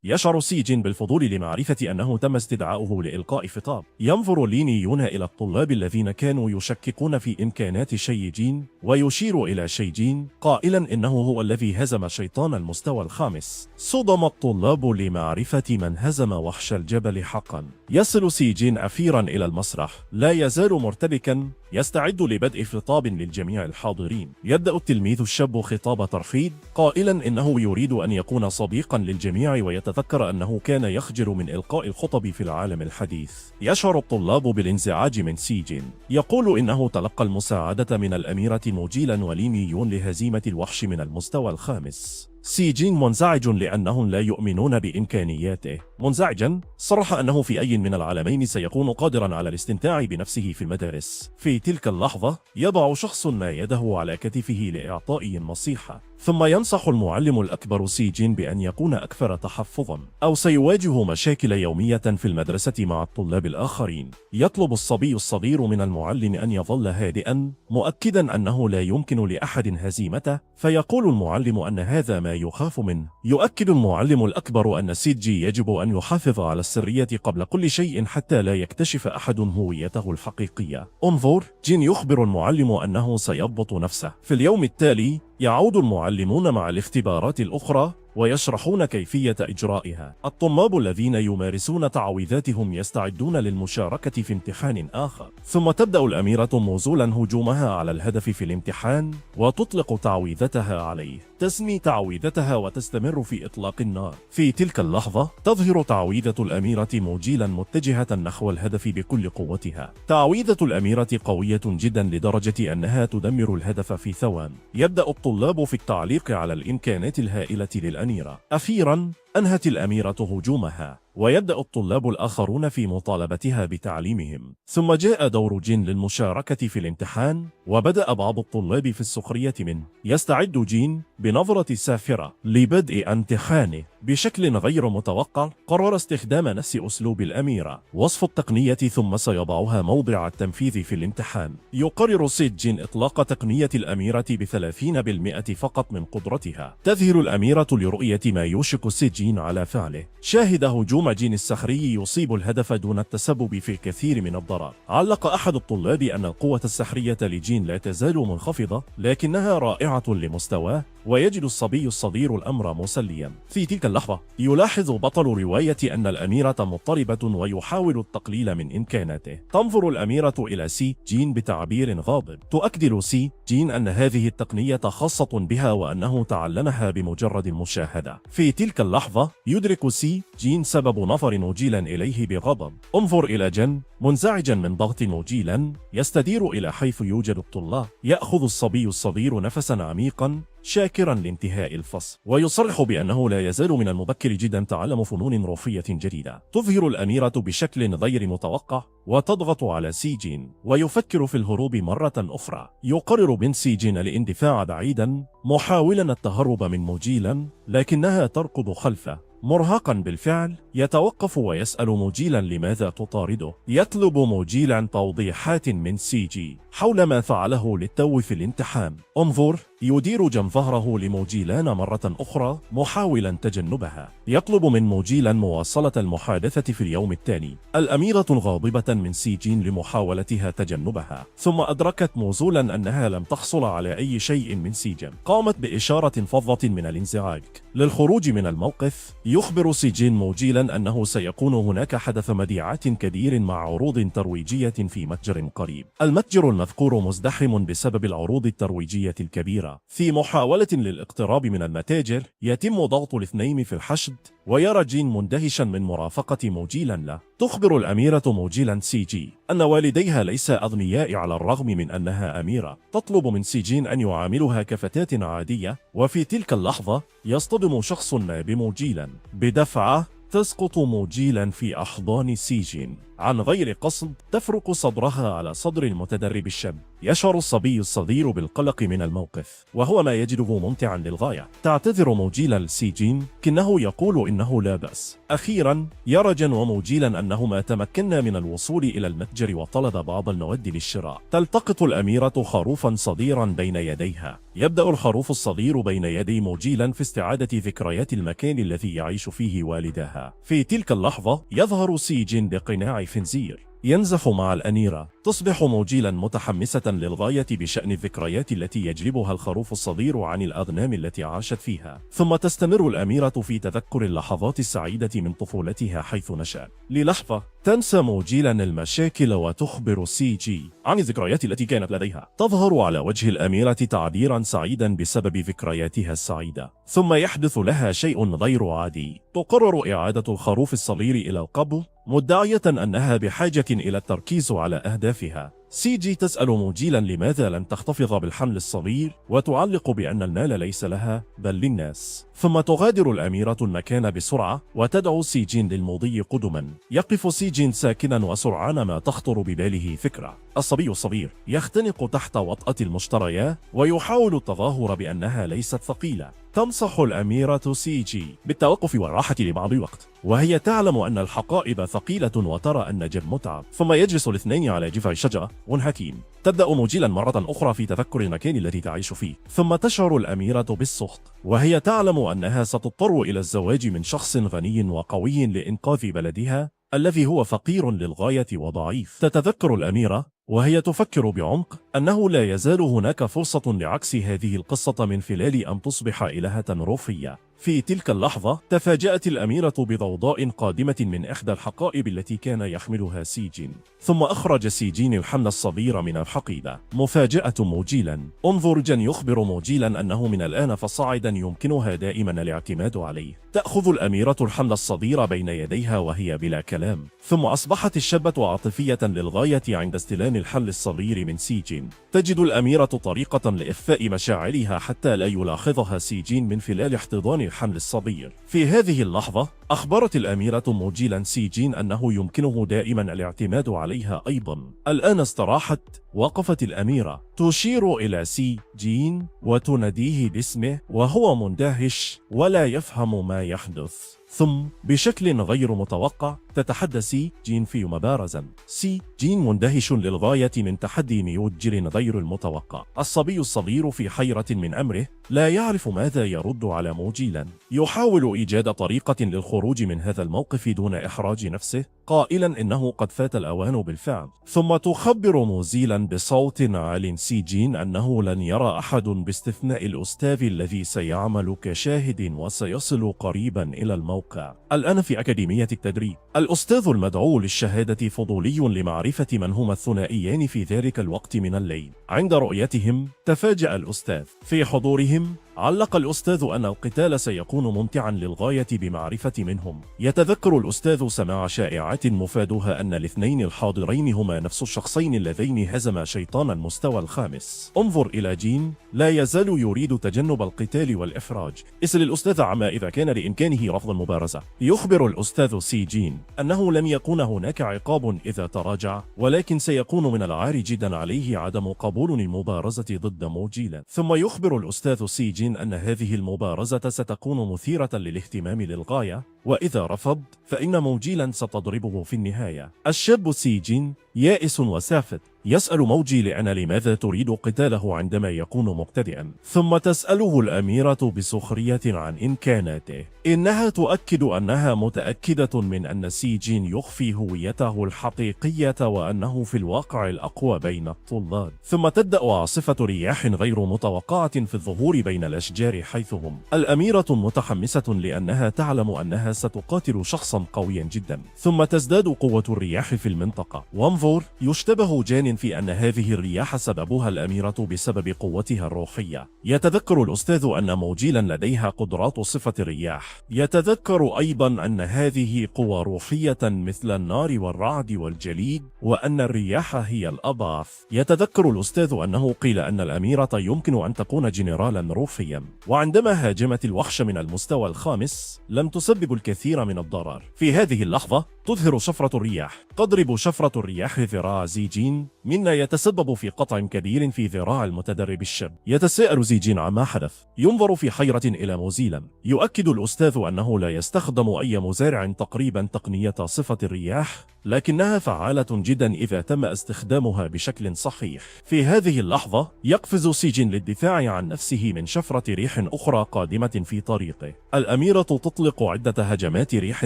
يشعر سي جين بالفضول لمعرفة أنه تم استدعاؤه لإلقاء خطاب. ينظر لين يون إلى الطلاب الذين كانوا يشككون في إمكانات شي جين ويشير إلى شي جين قائلا إنه هو الذي هزم شيطان المستوى الخامس. صدم الطلاب لمعرفة من هزم وحش الجبل حقا. يصل سي جين أخيرا إلى المسرح، لا يزال مرتبكا، يستعد لبدء خطاب للجميع الحاضرين. يبدأ التلميذ الشاب خطاب ترحيب قائلا إنه يريد أن يكون صديقا للجميع ويتذكر أنه كان يخجل من إلقاء الخطب في العالم الحديث. يشعر الطلاب بالانزعاج من سي جين، يقول إنه تلقى المساعدة من الأميرة موجيلا ولين يون لهزيمة الوحش من المستوى الخامس. سي جين منزعج لأنهم لا يؤمنون بإمكانياته. منزعجا صرح أنه في أي من العالمين سيكون قادرا على الاستمتاع بنفسه في المدارس. في تلك اللحظة يضع شخص ما يده على كتفه لإعطائه النصيحة، ثم ينصح المعلم الأكبر سي جين بأن يكون أكثر تحفظا أو سيواجه مشاكل يومية في المدرسة مع الطلاب الآخرين. يطلب الصبي الصغير من المعلم أن يظل هادئا، مؤكدا أنه لا يمكن لأحد هزيمته، فيقول المعلم أن هذا ما يخاف منه. يؤكد المعلم الأكبر أن سي جي يجب أن يحافظ على السرية قبل كل شيء حتى لا يكتشف أحد هويته الحقيقية. انظر، جين يخبر المعلم أنه سيضبط نفسه. في اليوم التالي يعود المعلمون مع الاختبارات الأخرى ويشرحون كيفية إجرائها. الطلاب الذين يمارسون تعويذاتهم يستعدون للمشاركة في امتحان آخر. ثم تبدأ الأميرة موزولا هجومها على الهدف في الامتحان وتطلق تعويذتها عليه. تسمي تعويذتها وتستمر في إطلاق النار. في تلك اللحظة تظهر تعويذة الأميرة موجيلا متجهة نحو الهدف بكل قوتها. تعويذة الأميرة قوية جدا لدرجة أنها تدمر الهدف في ثوان. يبدأ الطلاب في التعليق على الإمكانات الهائلة للأميرة. أخيرا أنهت الأميرة هجومها، ويبدأ الطلاب الآخرون في مطالبتها بتعليمهم. ثم جاء دور جين للمشاركة في الامتحان، وبدأ بعض الطلاب في السخرية منه. يستعد جين بنظرة سافرة لبدء امتحانه. بشكل غير متوقع قرر استخدام نفس أسلوب الأميرة، وصف التقنية ثم سيضعها موضع التنفيذ في الامتحان. يقرر سي جين إطلاق تقنية الأميرة ب30% فقط من قدرتها. تذهل الأميرة لرؤية ما يوشك سي جين على فعله. شاهد هجوم جين السحري يصيب الهدف دون التسبب في الكثير من الضرر. علق أحد الطلاب أن القوة السحرية لجين لا تزال منخفضة، لكنها رائعة لمستواه، ويجد الصبي الصغير الأمر مسليا. في تلك اللحظة يلاحظ بطل رواية أن الأميرة مضطربة ويحاول التقليل من إمكاناته. تنظر الأميرة إلى سي جين بتعبير غاضب. تؤكد سي جين أن هذه التقنية خاصة بها وأنه تعلمها بمجرد المشاهدة. في تلك اللحظة يدرك سي جين سبب نظر موجيلا إليه بغضب. انظر إلى جن منزعجا من ضغط موجيلا يستدير إلى حيث يوجد الطلاب. يأخذ الصبي الصغير نفسا عميقا شاكرا لانتهاء الفصل، ويصرح بأنه لا يزال من المبكر جدا تعلم فنون روحية جديدة. تظهر الأميرة بشكل غير متوقع وتضغط على سي جين، ويفكر في الهروب مرة أخرى. يقرر بن سي جين الاندفاع بعيدا محاولا التهرب من موجيلا، لكنها تركض خلفه. مرهقا بالفعل يتوقف ويسأل موجيلا لماذا تطارده. يطلب موجيلا توضيحات من سي جي حول ما فعله للتو في الامتحان. انظر، يدير جم ظهره لموجيلان مرة أخرى محاولا تجنبها. يطلب من موجيلا مواصلة المحادثة في اليوم التالي. الأميرة غاضبة من سي جين لمحاولتها تجنبها، ثم أدركت موزولا أنها لم تحصل على أي شيء من سي جين. قامت بإشارة فظة من الانزعاج للخروج من الموقف. يخبر سي جين موجيلا موجيلا أنه سيكون هناك حدث مبيعات كبير مع عروض ترويجية في متجر قريب. المتجر المذكور مزدحم بسبب العروض الترويجية الكبيرة. في محاولة للاقتراب من المتاجر يتم ضغط الاثنين في الحشد، ويرى جين مندهشا من مرافقة موجيلا له. تخبر الأميرة موجيلا سي جي أن والديها ليس أغنياء على الرغم من أنها أميرة. تطلب من سي جين أن يعاملها كفتاة عادية، وفي تلك اللحظة يصطدم شخص ما بموجيلا. بدفعة تسقط موجيلا في أحضان سي جين عن غير قصد، تفرق صدرها على صدر المتدرب الشاب. يشعر الصبي الصغير بالقلق من الموقف، وهو ما يجده ممتعا للغاية. تعتذر موجيلا لسي جين، لكنه يقول إنه لا بأس. أخيرا يرى جين وموجيلا أنهما تمكنا من الوصول إلى المتجر وطلب بعض المواد للشراء. تلتقط الأميرة خروفا صغيرا بين يديها. يبدأ الخروف الصغير بين يدي موجيلا في استعادة ذكريات المكان الذي يعيش فيه والداها. في تلك اللحظة يظهر سي جين بقناع خنزير ينزف مع الأميرة. تصبح موجيلا متحمسة للغاية بشأن الذكريات التي يجلبها الخروف الصغير عن الأغنام التي عاشت فيها. ثم تستمر الأميرة في تذكر اللحظات السعيدة من طفولتها حيث نشأت. للحظة تنسى موجيلا المشاكل وتخبر سي جي عن الذكريات التي كانت لديها. تظهر على وجه الأميرة تعبيرا سعيدا بسبب ذكرياتها السعيدة. ثم يحدث لها شيء غير عادي. تقرر إعادة الخروف الصغير إلى القبو، مدعية أنها بحاجة إلى التركيز على أهدافها. سي جي تسأل موجيلا لماذا لم تحتفظ بالحمل الصغير، وتعلق بأن المال ليس لها بل للناس. ثم تغادر الأميرة المكان بسرعة وتدعو سي جين للمضي قدما. يقف سي جين ساكنا وسرعان ما تخطر بباله فكرة. الصبي الصغير يختنق تحت وطأة المشتريات ويحاول التظاهر بأنها ليست ثقيلة. تنصح الأميرة سي جي بالتوقف والراحة لبعض الوقت، وهي تعلم أن الحقائب ثقيلة وترى أن جيم متعب. ثم يجلس الاثنين على جذع الشجرة منهكين. تبدأ موجيلا مرة أخرى في تذكر المكان الذي تعيش فيه. ثم تشعر الأميرة بالسخط، وهي تعلم أنها ستضطر إلى الزواج من شخص غني وقوي لإنقاذ بلدها الذي هو فقير للغاية وضعيف. تتذكر الأميرة وهي تفكر بعمق أنه لا يزال هناك فرصة لعكس هذه القصة من خلال أن تصبح إلهة روحية. في تلك اللحظة تفاجأت الأميرة بضوضاء قادمة من إحدى الحقائب التي كان يحملها سي جين. ثم أخرج سي جين الحمل الصغير من الحقيبة. مفاجأة موجيلا. انظر جين يخبر موجيلا أنه من الآن فصاعدا يمكنها دائما الاعتماد عليه. تأخذ الأميرة الحمل الصغير بين يديها وهي بلا كلام. ثم أصبحت الشابة عاطفية للغاية عند استلام الحمل الصغير من سي جين. تجد الأميرة طريقة لإخفاء مشاعرها حتى لا يلاحظها سي جين من خلال احتضان الحمل الصغير. في هذه اللحظة أخبرت الأميرة موجيلا سي جين أنه يمكنه دائما الاعتماد عليها أيضا. الآن استراحت. وقفت الأميرة تشير إلى سي جين وتناديه باسمه وهو مندهش ولا يفهم ما يحدث. ثم بشكل غير متوقع تتحدى سي جين في مبارزة. سي جين مندهش للغاية من تحدي ميوجر غير المتوقع. الصبي الصغير في حيرة من أمره، لا يعرف ماذا يرد على موجيلا. يحاول إيجاد طريقة للخروج من هذا الموقف دون إحراج نفسه، قائلا إنه قد فات الأوان بالفعل. ثم تخبر موزيلا بصوت عال سي جين أنه لن يرى أحد باستثناء الأستاذ الذي سيعمل كشاهد وسيصل قريبا إلى الموقع. الآن في أكاديمية التدريب. الأستاذ المدعو للشهادة فضولي لمعرفة من هما الثنائيان في ذلك الوقت من الليل. عند رؤيتهم تفاجأ الأستاذ. في حضورهم علق الأستاذ أن القتال سيكون ممتعا للغاية بمعرفة منهم. يتذكر الأستاذ سماع شائعات مفادها أن الاثنين الحاضرين هما نفس الشخصين اللذين هزما شيطان المستوى الخامس. انظر إلى جين، لا يزال يريد تجنب القتال والإفراج. اسأل الأستاذ عما إذا كان لإمكانه رفض المبارزة. يخبر الأستاذ سي جين أنه لم يكن هناك عقاب إذا تراجع، ولكن سيكون من العار جدا عليه عدم قبول المبارزة ضد موجيلا. ثم يخبر الأستاذ سي جين أن هذه المبارزة ستكون مثيرة للاهتمام للغاية، وإذا رفض فإن موجيلا ستضربه في النهاية. الشاب سي جين يائس وسافت، يسأل موجي لأنا لماذا تريد قتاله عندما يكون مبتدئا، ثم تسأله الأميرة بسخرية عن إمكاناته. إنها تؤكد أنها متأكدة من أن سيجين يخفي هويته الحقيقية وأنه في الواقع الأقوى بين الطلاب. ثم تبدأ عاصفة رياح غير متوقعة في الظهور بين الأشجار حيث هم. الأميرة متحمسة لأنها تعلم أنها ستقاتل شخصا قويا جدا. ثم تزداد قوة الرياح في المنطقة. وانظر، يشتبه جان في أن هذه الرياح سببها الأميرة بسبب قوتها الروحية. يتذكر الأستاذ أن موجيلا لديها قدرات صفة الرياح. يتذكر أيضا أن هذه قوى روحية مثل النار والرعد والجليد، وأن الرياح هي الأضعف. يتذكر الأستاذ أنه قيل أن الأميرة يمكن أن تكون جنرالا روحيا، وعندما هاجمت الوحش من المستوى الخامس لم تسبب الكثير من الضرر. في هذه اللحظة تظهر شفرة الرياح. تضرب شفرة الرياح ذراع زيجين، مما يتسبب في قطع كبير في ذراع المتدرب الشاب. يتساءل زيجين عما حدث، ينظر في حيرة إلى موزيلا. يؤكد الأستاذ أنه لا يستخدم أي مزارع تقريبا تقنية صفة الرياح، لكنها فعالة جدا إذا تم استخدامها بشكل صحيح. في هذه اللحظة يقفز سيجين للدفاع عن نفسه من شفرة ريح أخرى قادمة في طريقه. الأميرة تطلق عدة هجمات ريح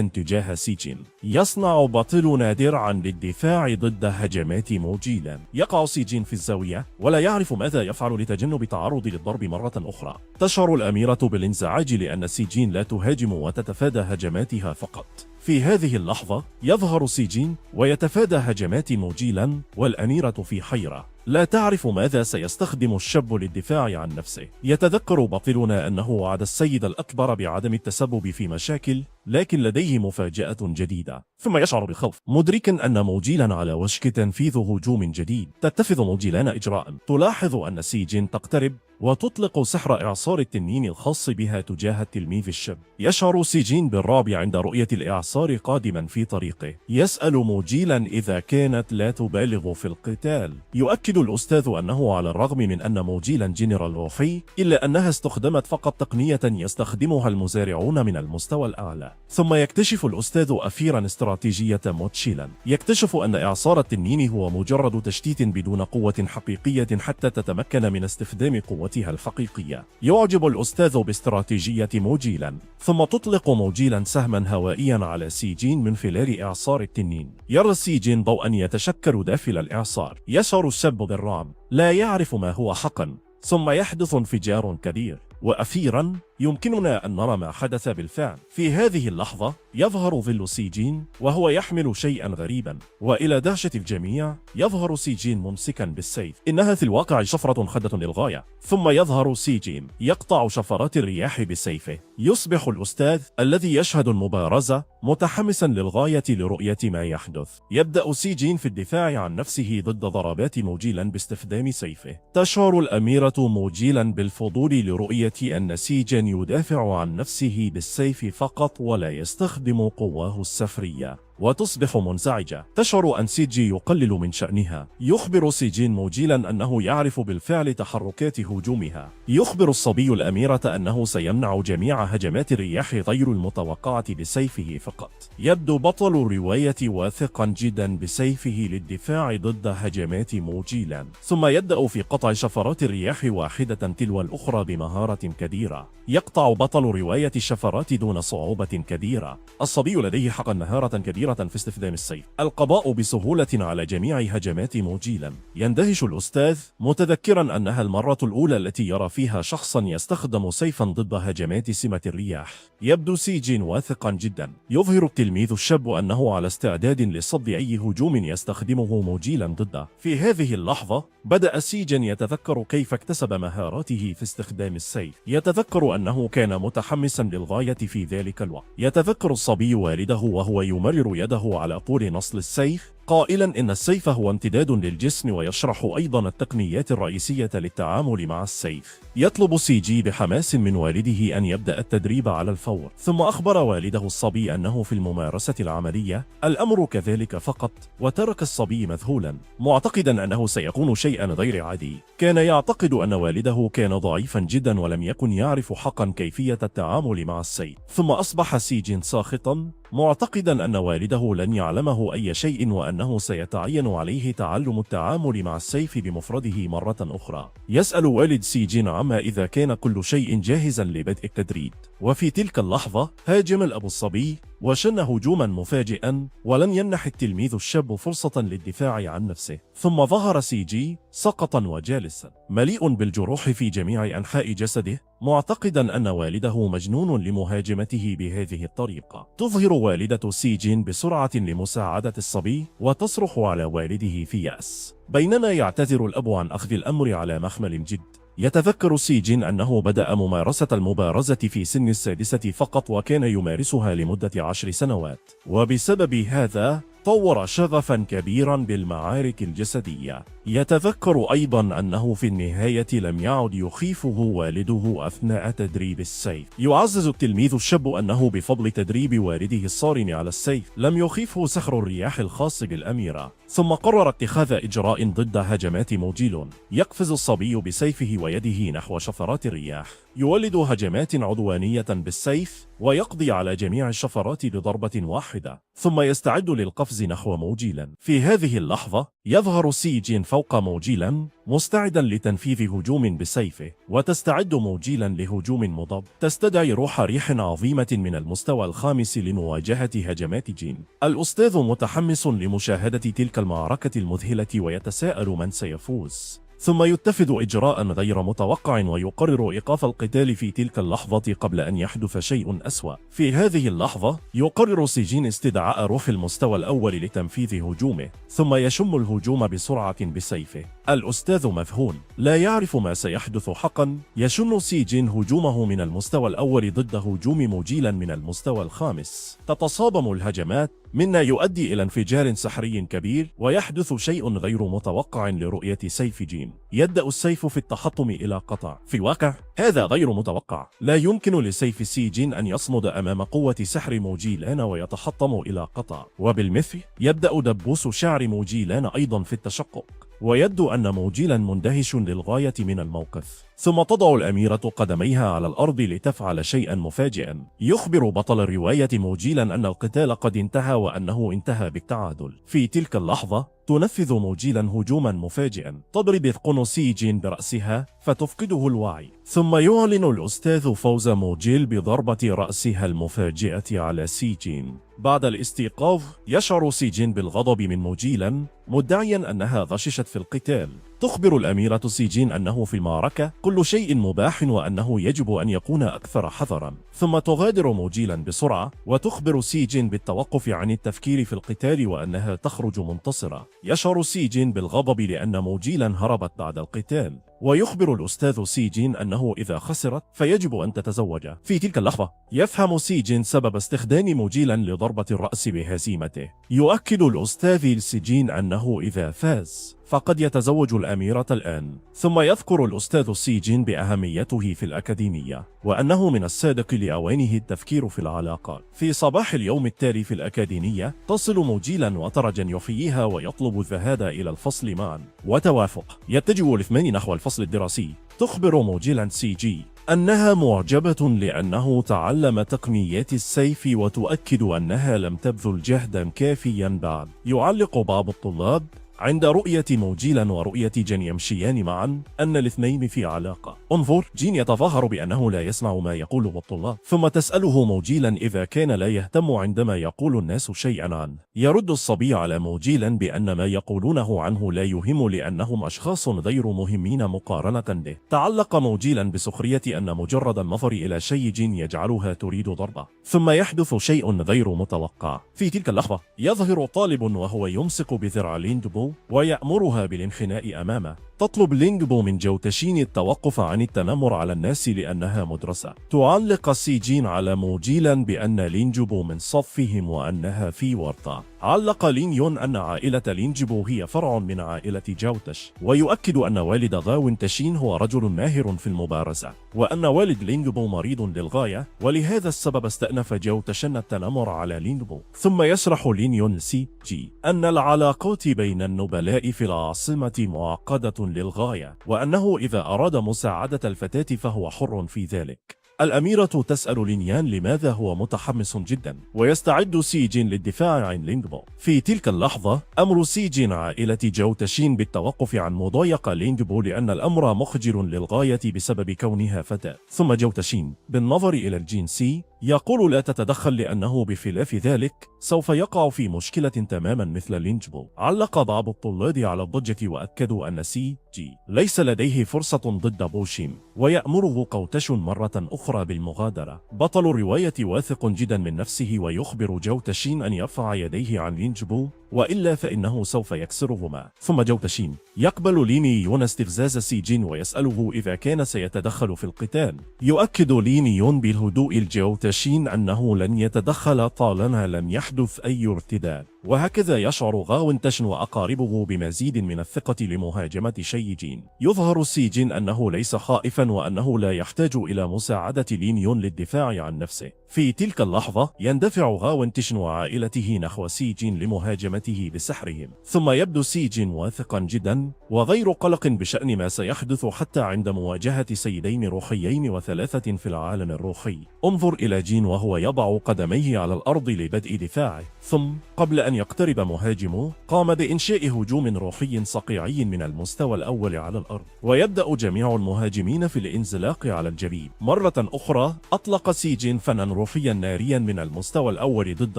تجاه سيجين. يصنع بطلنا درعا للدفاع ضد هجمات موجيلا. يقع سيجين في الزاوية ولا يعرف ماذا يفعل لتجنب التعرض للضرب مرة أخرى. تشعر الأميرة بالانزعاج لأن سيجين لا تهاجم وتتفادى هجماتها فقط. في هذه اللحظة يظهر سيجين ويتفادى هجمات موجيلا، والأميرة في حيرة لا تعرف ماذا سيستخدم الشاب للدفاع عن نفسه. يتذكر بطلنا أنه وعد السيد الأكبر بعدم التسبب في مشاكل، لكن لديه مفاجأة جديدة. ثم يشعر بالخوف مدركا أن موجيلا على وشك تنفيذ هجوم جديد. تتخذ موجيلان إجراء. تلاحظ أن سيجين تقترب وتطلق سحر إعصار التنين الخاص بها تجاه التلميذ الشاب. يشعر سيجين بالرعب عند رؤية الإعصار قادما في طريقه. يسأل موجيلا إذا كانت لا تبالغ في القتال. يؤكد الأستاذ أنه على الرغم من أن موجيلا جنرال روحي، إلا أنها استخدمت فقط تقنية يستخدمها المزارعون من المستوى الأعلى. ثم يكتشف الأستاذ أخيرا استراتيجية موتشيلا. يكتشف أن إعصار التنين هو مجرد تشتيت بدون قوة حقيقية حتى تتمكن من استخدام قوتها الحقيقية. يعجب الأستاذ باستراتيجية موجيلا. ثم تطلق موجيلا سهما هوائيا على سيجين من خلال إعصار التنين. يرى سيجين ضوءا يتشكل داخل الإعصار. يشعر الشاب بالرعب، لا يعرف ما هو حقا. ثم يحدث انفجار كبير، وأخيرا يمكننا أن نرى ما حدث بالفعل. في هذه اللحظة يظهر ظل سيجين وهو يحمل شيئا غريبا، وإلى دهشة الجميع يظهر سيجين ممسكا بالسيف. إنها في الواقع شفرة خدة للغاية. ثم يظهر سيجين يقطع شفرات الرياح بسيفه. يصبح الأستاذ الذي يشهد المبارزة متحمسا للغاية لرؤية ما يحدث. يبدأ سيجين في الدفاع عن نفسه ضد ضربات موجيلا باستخدام سيفه. تشعر الأميرة موجيلا بالفضول لرؤية أن سيجين يدافع عن نفسه بالسيف فقط ولا يستخدم قواه السفرية، وتصبح منزعجة. تشعر أن سيجي يقلل من شأنها. يخبر سيجين موجيلا أنه يعرف بالفعل تحركات هجومها. يخبر الصبي الأميرة أنه سيمنع جميع هجمات الرياح غير المتوقعة بسيفه فقط. يبدو بطل الرواية واثقا جدا بسيفه للدفاع ضد هجمات موجيلا. ثم يبدأ في قطع شفرات الرياح واحدة تلو الأخرى بمهارة كبيرة. يقطع بطل رواية الشفرات دون صعوبة كبيرة. الصبي لديه حقا مهارة كبيرة في استخدام السيف. القضاء بسهولة على جميع هجمات موجيلا. يندهش الأستاذ متذكرا أنها المرة الأولى التي يرى فيها شخصا يستخدم سيفا ضد هجمات سمة الرياح. يبدو سيجين واثقا جدا. يظهر التلميذ الشاب أنه على استعداد لصد أي هجوم يستخدمه موجيلا ضده. في هذه اللحظة بدأ سيجين يتذكر كيف اكتسب مهاراته في استخدام السيف. يتذكر أنه كان متحمسا للغاية في ذلك الوقت. يتذكر الصبي والده وهو يمرر يده على طول نصل السيف، قائلا إن السيف هو امتداد للجسم، ويشرح أيضا التقنيات الرئيسية للتعامل مع السيف. يطلب سيجي بحماس من والده أن يبدأ التدريب على الفور. ثم أخبر والده الصبي أنه في الممارسة العملية الأمر كذلك فقط، وترك الصبي مذهولا معتقدا أنه سيكون شيئا غير عادي. كان يعتقد أن والده كان ضعيفا جدا ولم يكن يعرف حقا كيفية التعامل مع السيف. ثم أصبح سيجين ساخطا معتقدا أن والده لن يعلمه أي شيء، وأن أنه سيتعين عليه تعلم التعامل مع السيف بمفرده مرة أخرى. يسأل والد سي جين عما إذا كان كل شيء جاهزا لبدء التدريب، وفي تلك اللحظة هاجم الأب الصبي وشن هجوما مفاجئا، ولم يمنح التلميذ الشاب فرصة للدفاع عن نفسه. ثم ظهر سي جي سقطا وجالسا مليء بالجروح في جميع أنحاء جسده، معتقدا أن والده مجنون لمهاجمته بهذه الطريقة. تظهر والدة سي جين بسرعة لمساعدة الصبي وتصرخ على والده في يأس، بينما يعتذر الأب عن أخذ الأمر على محمل جد. يتذكر سي جين أنه بدأ ممارسة المبارزة في سن السادسة فقط، وكان يمارسها لمدة 10 سنوات، وبسبب هذا طور شغفا كبيرا بالمعارك الجسدية. يتذكر أيضا أنه في النهاية لم يعد يخيفه والده أثناء تدريب السيف. يعزز التلميذ الشاب أنه بفضل تدريب والده الصارم على السيف لم يخيفه سخر الرياح الخاص بالأميرة. ثم قرر اتخاذ إجراء ضد هجمات موجيل. يقفز الصبي بسيفه ويده نحو شفرات الرياح، يولد هجمات عدوانية بالسيف ويقضي على جميع الشفرات بضربة واحدة، ثم يستعد للقفز نحو موجيلا. في هذه اللحظة يظهر سي جين فوق موجيلا مستعدا لتنفيذ هجوم بسيفه، وتستعد موجيلا لهجوم مضاد تستدعي روح ريح عظيمة من المستوى الخامس لمواجهة هجمات جين. الأستاذ متحمس لمشاهدة تلك المعركة المذهلة ويتساءل من سيفوز، ثم يتخذ إجراء غير متوقع ويقرر إيقاف القتال في تلك اللحظة قبل أن يحدث شيء أسوأ. في هذه اللحظة يقرر سي جين استدعاء روح المستوى الأول لتنفيذ هجومه، ثم يشم الهجوم بسرعة بسيفه. الأستاذ مذهول لا يعرف ما سيحدث حقا. يشن سي جين هجومه من المستوى الأول ضد هجوم موجيلا من المستوى الخامس. تتصادم الهجمات، مما يؤدي إلى انفجار سحري كبير، ويحدث شيء غير متوقع لرؤية سيف جين. يبدأ السيف في التحطم إلى قطع. في الواقع هذا غير متوقع، لا يمكن لسيف سي جين أن يصمد أمام قوة سحر موجيلان ويتحطم إلى قطع. وبالمثل يبدأ دبوس شعر موجيلان أيضا في التشقق، ويبدو أن موجيلا مندهش للغاية من الموقف. ثم تضع الأميرة قدميها على الأرض لتفعل شيئا مفاجئا. يخبر بطل الرواية موجيلا أن القتال قد انتهى وأنه انتهى بالتعادل. في تلك اللحظة تنفذ موجيلا هجوما مفاجئا، تضرب يثقن سي جين برأسها فتفقده الوعي، ثم يعلن الأستاذ فوز موجيل بضربة رأسها المفاجئة على سي جين. بعد الاستيقاظ يشعر سي جين بالغضب من موجيلا، مدعيا أنها غششت في القتال. تخبر الأميرة سي جين أنه في المعركة كل شيء مباح وأنه يجب أن يكون أكثر حذرا، ثم تغادر موجيلا بسرعة وتخبر سي جين بالتوقف عن التفكير في القتال وأنها تخرج منتصرة. يشعر سي جين بالغضب لأن موجيلا هربت بعد القتال، ويخبر الأستاذ سي جين أنه إذا خسرت فيجب أن تتزوج. في تلك اللحظة يفهم سي جين سبب استخدام موجيلا لضربة الرأس بهزيمته. يؤكد الأستاذ سي جين أنه إذا فاز فقد يتزوج الأميرة الآن. ثم يذكر الأستاذ سي جين بأهميته في الأكاديمية، وأنه من السابق لأوانه التفكير في العلاقات. في صباح اليوم التالي في الأكاديمية تصل موجيلا وترجا يحييها ويطلب الذهاب إلى الفصل معا، وتوافق. يتجه الاثنان نحو الفصل الدراسي. تخبر موجيلا سي جي أنها معجبة لأنه تعلم تقنيات السيف، وتؤكد أنها لم تبذل جهدا كافيا بعد. يعلق بعض الطلاب عند رؤية موجيلا ورؤية جين يمشيان معا أن الاثنين في علاقة. انظر، جين يتظاهر بأنه لا يسمع ما يقوله الطلاب، ثم تسأله موجيلا إذا كان لا يهتم عندما يقول الناس شيئا عنه. يرد الصبي على موجيلا بأن ما يقولونه عنه لا يهم لأنهم أشخاص غير مهمين مقارنة به. تعلق موجيلا بسخرية أن مجرد النظر إلى شيء جين يجعلها تريد ضربه. ثم يحدث شيء غير متوقع. في تلك اللحظة يظهر طالب وهو يمسك بذراع لينجبو ويأمرها بالانحناء أمامه. تطلب لينجبو من جوتشين التوقف عن التنمر على الناس لأنها مدرسة. تعلق سي جين على موجيلا بأن لينجبو من صفهم وأنها في ورطة. علق لين يون أن عائلة لينجبو هي فرع من عائلة جوتش، ويؤكد أن والد غاون تشين هو رجل ماهر في المبارزة، وأن والد لينجبو مريض للغاية، ولهذا السبب استأنف جوتشن التنمر على لينجبو. ثم يشرح لين يون سي جي أن العلاقات بين النبلاء في العاصمة معقدة للغاية، وأنه إذا أراد مساعدة الفتاة فهو حر في ذلك. الأميرة تسأل لينيان لماذا هو متحمس جدا، ويستعد سيجين للدفاع عن لينغبو. في تلك اللحظة أمر سيجين عائلة جو تشين بالتوقف عن مضايقة لينغبو لأن الأمر مخجل للغاية بسبب كونها فتاة. ثم جو تشين بالنظر إلى الجنس يقول لا تتدخل لأنه بخلاف ذلك سوف يقع في مشكلة تماما مثل لينغبو. علق بعض الطلاب على الضجة وأكدوا أن سي جي ليس لديه فرصة ضد بوشيم، ويأمره قوتش مرة أخرى بالمغادرة. بطل الرواية واثق جدا من نفسه ويخبر جو تشين أن يرفع يديه عن لينغبو وإلا فإنه سوف يكسرهما. ثم جو تشين يقبل ليني يون استفزاز سيجين ويسأله إذا كان سيتدخل في القتال. يؤكد ليني يون بالهدوء الجو تشين أنه لن يتدخل طالما لم يحدث أي ارتداد، وهكذا يشعر غاونتشن وأقاربه بمزيد من الثقة لمهاجمة شيجين. يظهر سيجين أنه ليس خائفا وأنه لا يحتاج إلى مساعدة لين يون للدفاع عن نفسه. في تلك اللحظة يندفع غاونتشن وعائلته نحو سيجين لمهاجمته بسحرهم، ثم يبدو سيجين واثقا جدا وغير قلق بشأن ما سيحدث حتى عند مواجهة سيدين روحيين وثلاثة في العالم الروحي. انظر إلى جين وهو يضع قدميه على الأرض لبدء دفاعه، ثم قبل أن يقترب مهاجمه قام بإنشاء هجوم روحي صقيعي من المستوى الأول على الأرض، ويبدأ جميع المهاجمين في الانزلاق على الجبين. مرة أخرى أطلق سيجين فنا روحيا ناريا من المستوى الأول ضد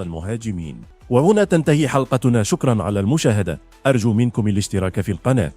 المهاجمين. وهنا تنتهي حلقتنا، شكرا على المشاهدة، أرجو منكم الاشتراك في القناة.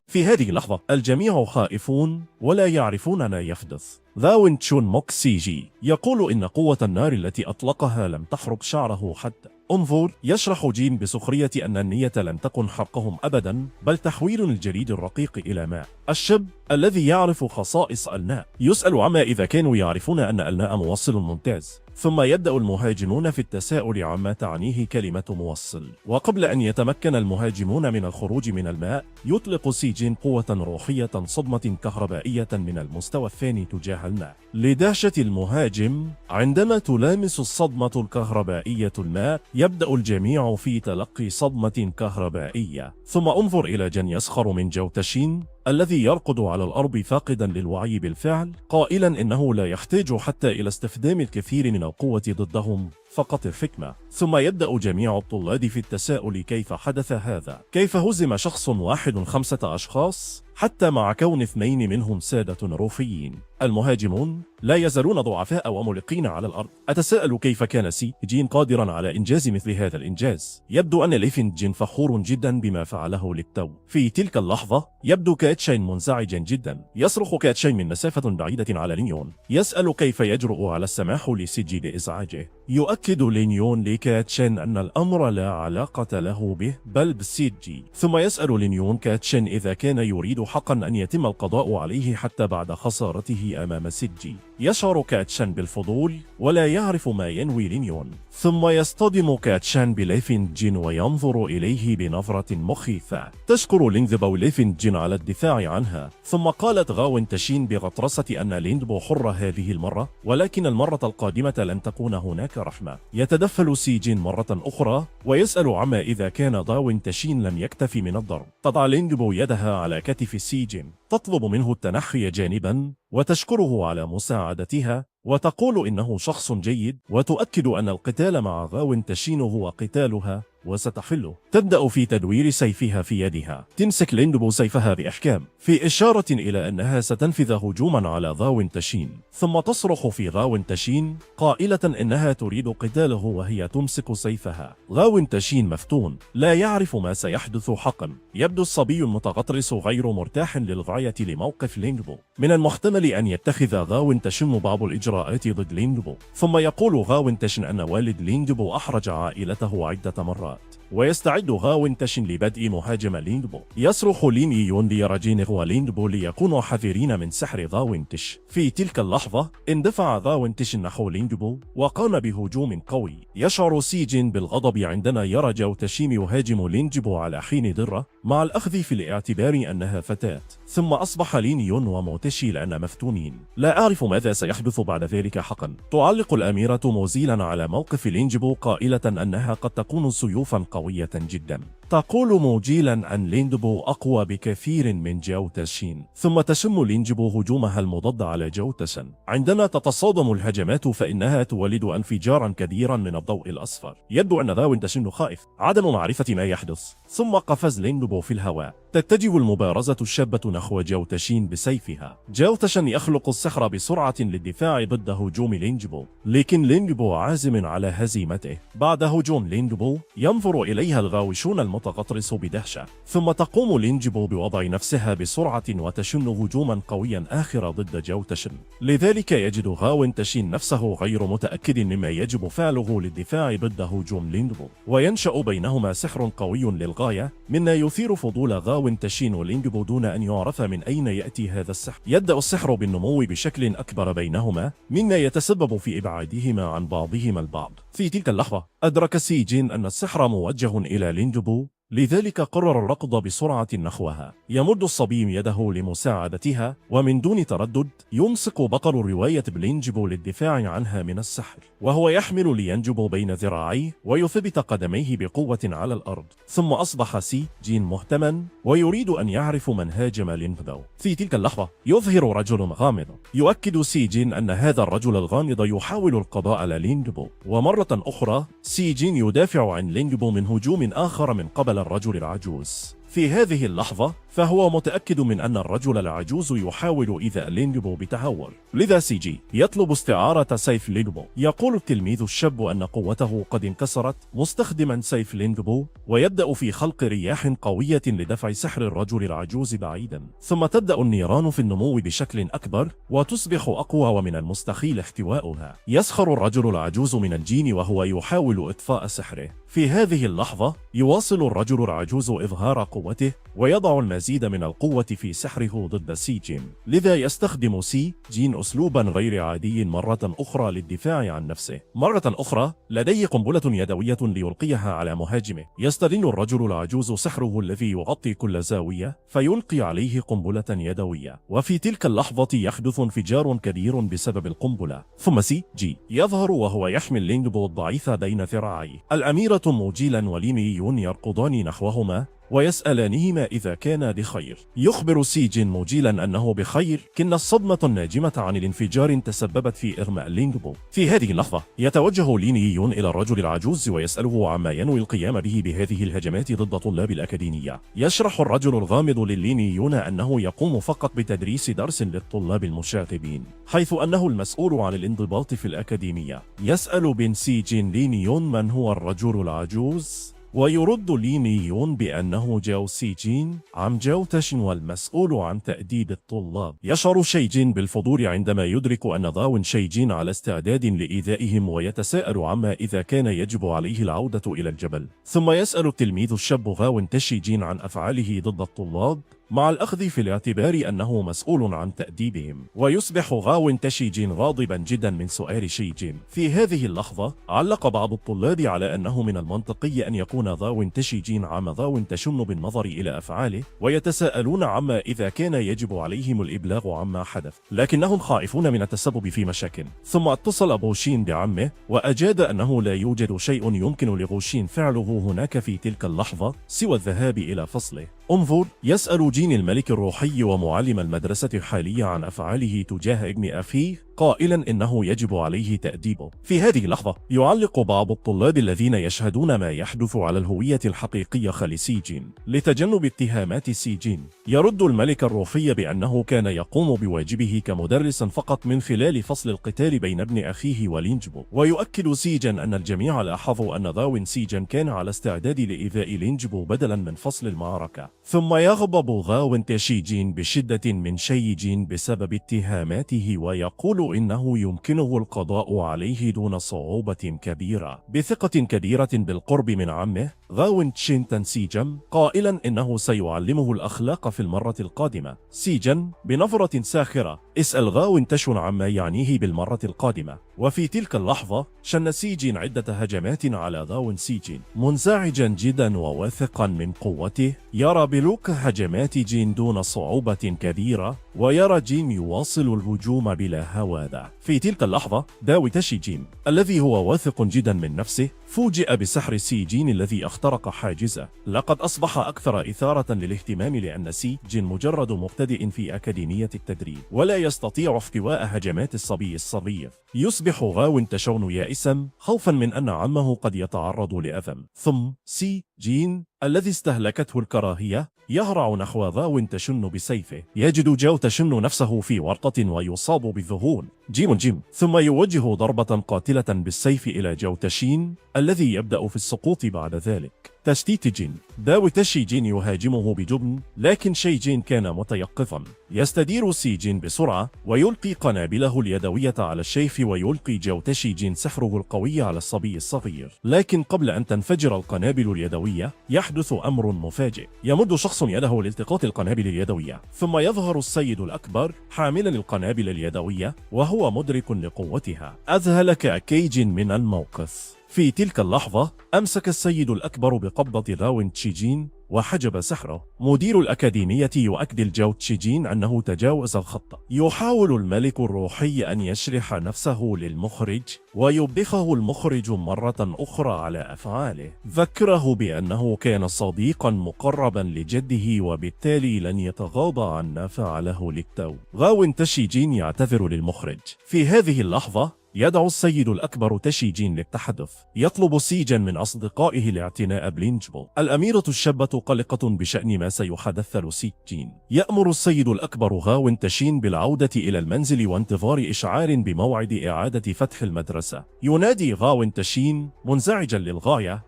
في هذه اللحظة الجميع خائفون ولا يعرفون ما يحدث. غاونتشون موك سيجي يقول إن قوة النار التي أطلقها لم تحرق شعره حتى. انظر، يشرح جين بسخرية أن النية لم تكن حرقهم أبدا بل تحويل الجليد الرقيق إلى ماء. الشاب الذي يعرف خصائص الماء يسأل عما إذا كانوا يعرفون أن الماء موصل ممتاز، ثم يبدأ المهاجمون في التساؤل عما تعنيه كلمة موصل. وقبل أن يتمكن المهاجمون من الخروج من الماء يطلق سيجين قوة روحية صدمة كهربائية من المستوى الثاني تجاه الماء. لدهشة المهاجم عندما تلامس الصدمة الكهربائية الماء يبدأ الجميع في تلقي صدمة كهربائية. ثم انظر إلى جن يسخر من جو تشين الذي يرقد على الأرض فاقدا للوعي بالفعل، قائلا إنه لا يحتاج حتى إلى استخدام الكثير من القوة ضدهم، فقط الحكمة. ثم يبدأ جميع الطلاب في التساؤل كيف حدث هذا؟ كيف هزم شخص واحد 5 أشخاص حتى مع كون 2 منهم سادة روحيين؟ المهاجمون لا يزالون ضعفاء وملقين على الأرض. أتساءل كيف كان سي جين قادرا على إنجاز مثل هذا الإنجاز؟ يبدو أن ليفين جين فخور جدا بما فعله للتو. في تلك اللحظة يبدو كاتشين منزعجا جدا. يصرخ كاتشين من مسافة بعيدة على لينيون، يسأل كيف يجرؤ على السماح لسيجي بإزعاجه. يؤكد لينيون لكاتشين أن الأمر لا علاقة له به بل بسيجي، ثم يسأل لينيون كاتشين إذا كان يريد حقا أن يتم القضاء عليه حتى بعد خسارته أمام سيجي. يشعر كاتشان بالفضول ولا يعرف ما ينوي لينيون، ثم يصطدم كاتشان بليفين جين وينظر إليه بنظرة مخيفة. تشكر لينغبو ليفين جين على الدفاع عنها، ثم قالت غاونتشين بغطرسة أن لينغبو حرة هذه المرة، ولكن المرة القادمة لن تكون هناك رحمة. يتدخل سيجين مرة أخرى ويسأل عما إذا كان غاونتشين لم يكتفي من الضرب. تضع لينغبو يدها على كتف سيجين، تطلب منه التنحي جانبا وتشكره على مساعدتها وتقول إنه شخص جيد، وتؤكد أن القتال مع غاونتشين هو قتالها وستحله. تبدأ في تدوير سيفها في يدها. تمسك لينغبو سيفها بإحكام في إشارة إلى أنها ستنفذ هجوما على غاونتشين، ثم تصرخ في غاونتشين قائلة إنها تريد قتاله وهي تمسك سيفها. غاونتشين مفتون لا يعرف ما سيحدث حقا. يبدو الصبي المتغطرس غير مرتاح للغاية لموقف لينغبو. من المحتمل أن يتخذ غاونتشين بعض الإجراءات ضد لينغبو، ثم يقول غاونتشين أن والد لينغبو أحرج عائلته عدة مرات، ويستعد غاونتشين لبدء مهاجمة لينغبو. يصرخ لين يون ليرى جين ولينغبو ليكونوا حذرين من سحر غاونتش. في تلك اللحظة اندفع غاونتشين نحو لينغبو وقام بهجوم قوي. يشعر سيجين بالغضب عندما يرى جو تشين يهاجم لينغبو على حين ذرة، مع الأخذ في الاعتبار أنها فتاة. ثم أصبح لين يون وموتشي لأن مفتونين. لا أعرف ماذا سيحدث بعد ذلك حقا. تعلق الأميرة موزيلا على موقف لينغبو قائلة أنها قد تكون سيوفا قوية جدا. تقول موجيلا أن لينجبو أقوى بكثير من جاو تاشين، ثم تشن لينجبو هجومها المضاد على جاو تاشن. عندما تتصادم الهجمات فإنها تولد انفجارا كبيرا من الضوء الأصفر. يبدو أن غاو تاشين خائف، عدم معرفة ما يحدث. ثم قفز لينجبو في الهواء. تتجه المبارزة الشابة نحو جاو تاشين بسيفها. جاو تاشين يخلق السحر بسرعة للدفاع ضد هجوم لينجبو، لكن لينجبو عازم على هزيمته. بعد هجوم لينجبو ينظر إليها الغاوشون المتغطرس بدهشة، ثم تقوم لينجبو بوضع نفسها بسرعة وتشن هجوما قويا آخر ضد جاو تاشين. لذلك يجد غاو تاشين نفسه غير متأكد مما يجب فعله للدفاع ضد هجوم لينجبو، وينشأ بينهما سحر قوي للغاية مما يثير فضول غاو تاشين ولينجبو دون أن يعرف من أين يأتي هذا السحر. يبدأ السحر بالنمو بشكل أكبر بينهما مما يتسبب في إبعادهما عن بعضهما البعض. في تلك اللحظة أدرك سي جين أن السحر موجه إلى لينجبو، لذلك قرر الركض بسرعة نحوها. يمد الصبي يده لمساعدتها، ومن دون تردد يمسك بطل رواية لينجبو للدفاع عنها من السحر، وهو يحمل لينجبو بين ذراعيه ويثبت قدميه بقوة على الأرض. ثم أصبح سي جين مهتما ويريد أن يعرف من هاجم لينجبو. في تلك اللحظة يظهر رجل غامض. يؤكد سي جين أن هذا الرجل الغامض يحاول القضاء على لينجبو، ومرة أخرى سي جين يدافع عن لينجبو من هجوم آخر من قبل الرجل العجوز. في هذه اللحظة فهو متأكد من أن الرجل العجوز يحاول إيذاء لينجبو بتهور، لذا سي جي يطلب استعارة سيف لينجبو. يقول التلميذ الشاب أن قوته قد انكسرت مستخدما سيف لينجبو، ويبدأ في خلق رياح قوية لدفع سحر الرجل العجوز بعيدا. ثم تبدأ النيران في النمو بشكل أكبر وتصبح أقوى، ومن المستحيل احتوائها. يسخر الرجل العجوز من الجين وهو يحاول إطفاء سحره. في هذه اللحظة يواصل الرجل العجوز إظهار قوته ويضع المزيد من القوة في سحره ضد سي جين، لذا يستخدم سي جين أسلوبا غير عادي مرة أخرى للدفاع عن نفسه. مرة أخرى لديه قنبلة يدوية ليلقيها على مهاجمه. يستدين الرجل العجوز سحره الذي يغطي كل زاوية فيلقي عليه قنبلة يدوية، وفي تلك اللحظة يحدث انفجار كبير بسبب القنبلة. ثم سي جي يظهر وهو يحمل لينجبو الضعيف بين ذراعيه. الأميرة موجيلا وليمي يون يركضان نحوهما ويسألانهما إذا كان بخير. يخبر سي جين موجيلا أنه بخير، كن الصدمة الناجمة عن الانفجار تسببت في إغماء لينجبو. في هذه اللحظة يتوجه ليني يون إلى الرجل العجوز ويسأله عما ينوي القيام به بهذه الهجمات ضد طلاب الأكاديمية. يشرح الرجل الغامض لليني يون أنه يقوم فقط بتدريس درس للطلاب المشاغبين، حيث أنه المسؤول عن الانضباط في الأكاديمية. يسأل بن سي جين ليني يون من هو الرجل العجوز، ويرد ليني يون بأنه جاو سي جين عم جاو تاشين والمسؤول عن تأديب الطلاب. يشعر شي جين بالفضول عندما يدرك أن غاون شي جين على استعداد لإيذائهم، ويتساءل عما إذا كان يجب عليه العودة إلى الجبل. ثم يسأل التلميذ الشاب غاون تشي جين عن أفعاله ضد الطلاب، مع الأخذ في الاعتبار أنه مسؤول عن تأديبهم. ويصبح غاون تشي جين غاضبا جدا من سؤال شي جين. في هذه اللحظة علق بعض الطلاب على أنه من المنطقي أن يكون غاون تشي جين عم غاون تشن بالنظر إلى أفعاله، ويتساءلون عما إذا كان يجب عليهم الإبلاغ عما حدث، لكنهم خائفون من التسبب في مشاكل. ثم اتصل بوشين بعمه وأجاد أنه لا يوجد شيء يمكن لغوشين فعله هناك في تلك اللحظة سوى الذهاب إلى فصله. انظر، يسأل جين الملك الروحي ومعلم المدرسة الحالية عن أفعاله تجاه ابن أخيه، قائلا إنه يجب عليه تأديبه. في هذه اللحظة يعلق بعض الطلاب الذين يشهدون ما يحدث على الهوية الحقيقية لسي جين لتجنب اتهامات سي جين. يرد الملك الروحي بأنه كان يقوم بواجبه كمدرس فقط من خلال فصل القتال بين ابن أخيه ولينجبو، ويؤكد سي جين أن الجميع لاحظوا أن غاون سي جين كان على استعداد لإيذاء لينجبو بدلا من فصل المعركة. ثم يغضب غاون تشي جين بشدة من شي جين بسبب اتهاماته، ويقول إنه يمكنه القضاء عليه دون صعوبة كبيرة. بثقة كبيرة بالقرب من عمه غاون تشين تنسيجم، قائلا إنه سيعلمه الأخلاق في المرة القادمة. سيجن بنظرة ساخرة: اسأل غاون تشون عما يعنيه بالمرة القادمة. وفي تلك اللحظة شن سيجين عدة هجمات على غاون سيجين. منزعجا جدا وواثقا من قوته يرى بلوك هجمات جين دون صعوبة كبيرة، ويرى جين يواصل الهجوم بلا هوادة. في تلك اللحظة داوي تشي جين الذي هو واثق جدا من نفسه فوجئ بسحر سي جين الذي اخترق حاجزه. لقد أصبح أكثر إثارة للاهتمام لأن سي جين مجرد مبتدئ في أكاديمية التدريب ولا يستطيع احتواء هجمات الصبي الصغير. يصبح غاو تشون يائسا خوفا من أن عمه قد يتعرض لأذى. ثم سي جين الذي استهلكته الكراهية يهرع نحو غاو تشن بسيفه. يجد جو تشن نفسه في ورطة ويصاب بالذهول. جيم ثم يوجه ضربة قاتلة بالسيف إلى جو تشين الذي يبدأ في السقوط بعد ذلك. تشتيت جين. داوي تشي جين يهاجمه بجبن لكن شي جين كان متيقظا. يستدير سي جين بسرعة ويلقي قنابله اليدوية على الشيف ويلقي جو تشي جين سحره القوي على الصبي الصغير. لكن قبل أن تنفجر القنابل اليدوية يحدث أمر مفاجئ. يمد شخص يده لالتقاط القنابل اليدوية ثم يظهر السيد الأكبر حاملا القنابل اليدوية وهو مدرك لقوتها. أذهل كاكيج من الموقف. في تلك اللحظة أمسك السيد الأكبر بقبضة غاو تشي جين وحجب سحره. مدير الأكاديمية يؤكد جو تشي جين أنه تجاوز الخط. يحاول الملك الروحي أن يشرح نفسه للمخرج ويوبخه المخرج مرة أخرى على أفعاله. ذكره بأنه كان صديقا مقربا لجده وبالتالي لن يتغاضى عن ما فعله للتو. غاو تشي جين يعتذر للمخرج. في هذه اللحظة يدعو السيد الأكبر تشي جين للتحدث. يطلب سيجا من أصدقائه الاعتناء بلينجبو. الأميرة الشابة قلقة بشأن ما سيحدث لسي جين. يأمر السيد الأكبر غاو تشين بالعودة إلى المنزل وانتظار إشعار بموعد إعادة فتح المدرسة. ينادي غاو تشين منزعجا للغاية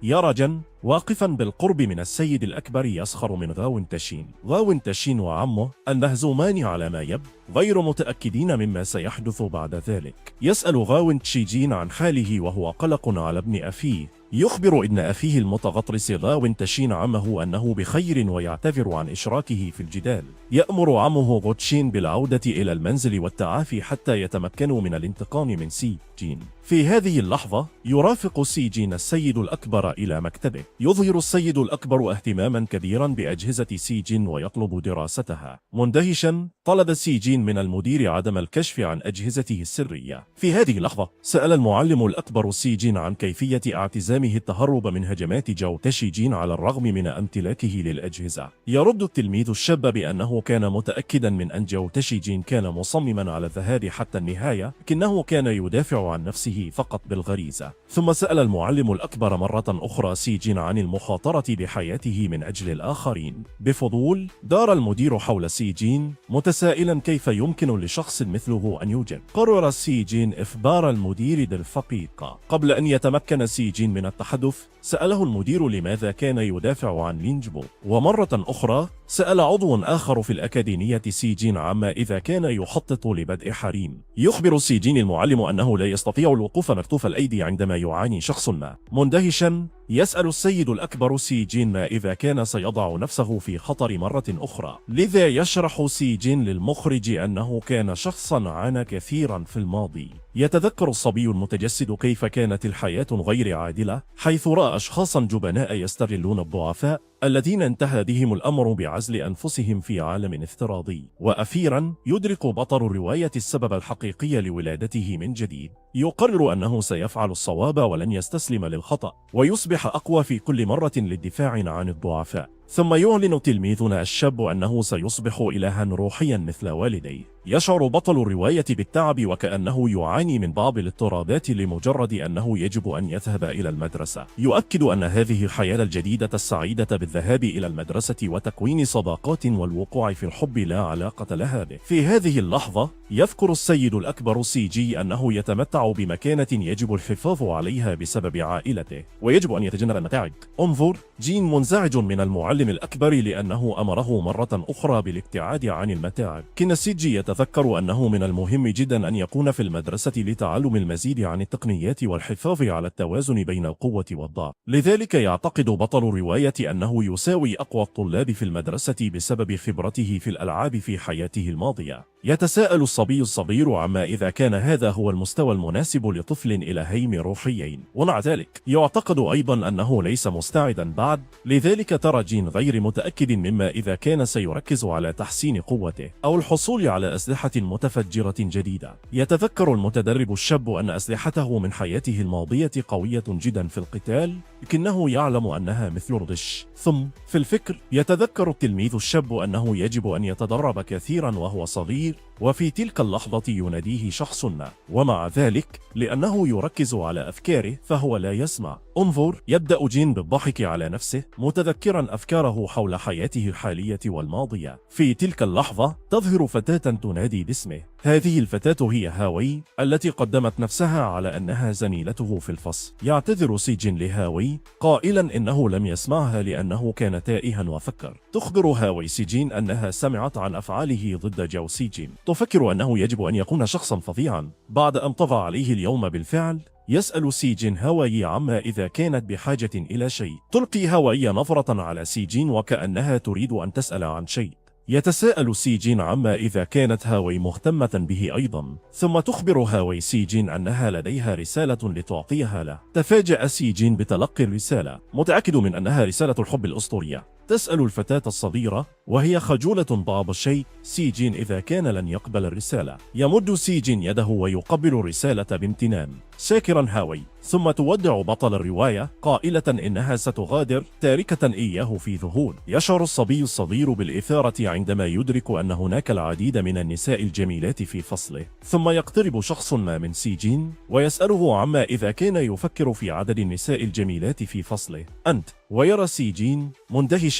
ليرجن واقفا بالقرب من السيد الأكبر يسخر من غاو تشين. غاو تشين وعمه المهزومان على ما يبدو غير متأكدين مما سيحدث بعد ذلك. يسأل غاو تشي جين عن حاله وهو قلق على ابن أخيه. يخبر ابن أخيه المتغطرس غاو تشين عمه أنه بخير ويعتذر عن إشراكه في الجدال. يأمر عمه غوتشين بالعودة إلى المنزل والتعافي حتى يتمكنوا من الانتقام من سي جين. في هذه اللحظة يرافق سي جين السيد الأكبر إلى مكتبه. يظهر السيد الأكبر اهتماما كبيرا بأجهزة سي جين ويطلب دراستها. مندهشا طلب سي جين من المدير عدم الكشف عن أجهزته السرية. في هذه اللحظة سأل المعلم الأكبر سي جين عن كيفية اعتزامه التهرب من هجمات جو تشي جين على الرغم من امتلاكه للأجهزة. يرد التلميذ الشاب بأنه كان متأكدا من أن جو تشي جين كان مصمما على الذهاب حتى النهاية لكنه كان يدافع عن نفسه فقط بالغريزة. ثم سأل المعلم الأكبر مرة أخرى سي جين عن المخاطرة بحياته من أجل الآخرين. بفضول دار المدير حول سي جين متسائلا كيف يمكن لشخص مثله أن يوجد. قرر سي جين إخبار المدير بالحقيقة. قبل أن يتمكن سي جين من التحدث سأله المدير لماذا كان يدافع عن لينجبو. ومرة أخرى سأل عضو آخر في الأكاديمية سي جين عما إذا كان يخطط لبدء حريم. يخبر سي جين المعلم أنه لا يستطيع الوقوف مكتوف الأيدي عندما يعاني شخص ما. مندهشا يسأل السيد الأكبر سي جين ما إذا كان سيضع نفسه في خطر مرة أخرى. لذا يشرح سي جين للمخرج أنه كان شخصا عانى كثيرا في الماضي. يتذكر الصبي المتجسد كيف كانت الحياة غير عادلة حيث رأى أشخاصا جبناء يستغلون الضعفاء الذين انتهى بهم الأمر بعزل أنفسهم في عالم افتراضي. وأخيرا يدرك بطل الرواية السبب الحقيقي لولادته من جديد. يقرر أنه سيفعل الصواب ولن يستسلم للخطأ ويصبح أقوى في كل مرة للدفاع عن الضعفاء. ثم يعلن تلميذنا الشاب أنه سيصبح إلها روحيا مثل والديه. يشعر بطل الرواية بالتعب وكأنه يعاني من بعض الاضطرابات لمجرد أنه يجب أن يذهب إلى المدرسة. يؤكد أن هذه الحياة الجديدة السعيدة بالذهاب إلى المدرسة وتكوين صداقات والوقوع في الحب لا علاقة لها به. في هذه اللحظة يذكر السيد الأكبر سي جي أنه يتمتع بمكانة يجب الحفاظ عليها بسبب عائلته ويجب أن يتجنب المتاعب. انظر جين منزعج من المعلم الأكبر لأنه أمره مرة أخرى بالابتعاد عن المتاعب. كن سي جي يتذكر أنه من المهم جدا أن يكون في المدرسة لتعلم المزيد عن التقنيات والحفاظ على التوازن بين القوة والضعف. لذلك يعتقد بطل الرواية أنه يساوي أقوى الطلاب في المدرسة بسبب خبرته في الألعاب في حياته الماضية. يتساءل الصبي الصغير عما إذا كان هذا هو المستوى المناسب لطفل إلهين روحيين، ومع ذلك يعتقد أيضا أنه ليس مستعدا بعد، لذلك ترى جين غير متأكد مما إذا كان سيركز على تحسين قوته أو الحصول على أسلحة متفجرة جديدة. يتذكر المتدرب الشاب أن أسلحته من حياته الماضية قوية جدا في القتال، لكنه يعلم أنها مثل الغش. ثم في الفكر يتذكر التلميذ الشاب أنه يجب أن يتدرب كثيرا وهو صغير، وفي تلك اللحظة يناديه شخص ما، ومع ذلك لأنه يركز على أفكاره فهو لا يسمع. انظر، يبدأ جين بالضحك على نفسه متذكرا أفكاره حول حياته الحالية والماضية. في تلك اللحظة تظهر فتاة تنادي باسمه. هذه الفتاة هي هاوي التي قدمت نفسها على أنها زميلته في الفصل. يعتذر سيجين لهاوي قائلا إنه لم يسمعها لأنه كان تائها وفكر. تخبر هاوي سيجين أنها سمعت عن أفعاله ضد جو سيجين. تفكر أنه يجب أن يكون شخصا فظيعا. بعد أن طغى عليه اليوم بالفعل، يسأل سيجين هاوي عما إذا كانت بحاجة إلى شيء. تلقي هاوي نظرة على سيجين وكأنها تريد أن تسأل عن شيء. يتساءل سيجين عما إذا كانت هاوي مهتمة به أيضا، ثم تخبر هاوي سيجين أنها لديها رسالة لتعطيها له. تفاجأ سيجين بتلقي الرسالة، متأكد من أنها رسالة الحب الأسطورية. تسأل الفتاة الصغيرة وهي خجولة بعض الشيء سيجين إذا كان لن يقبل الرسالة. يمد سيجين يده ويقبل الرسالة بامتنان، شاكرا هاوي، ثم تودع بطل الرواية قائلة إنها ستغادر تاركة إياه في ذهول. يشعر الصبي الصغير بالإثارة عندما يدرك أن هناك العديد من النساء الجميلات في فصله. ثم يقترب شخص ما من سيجين ويسأله عما إذا كان يفكر في عدد النساء الجميلات في فصله. أنت؟ ويرى سيجين مندهشا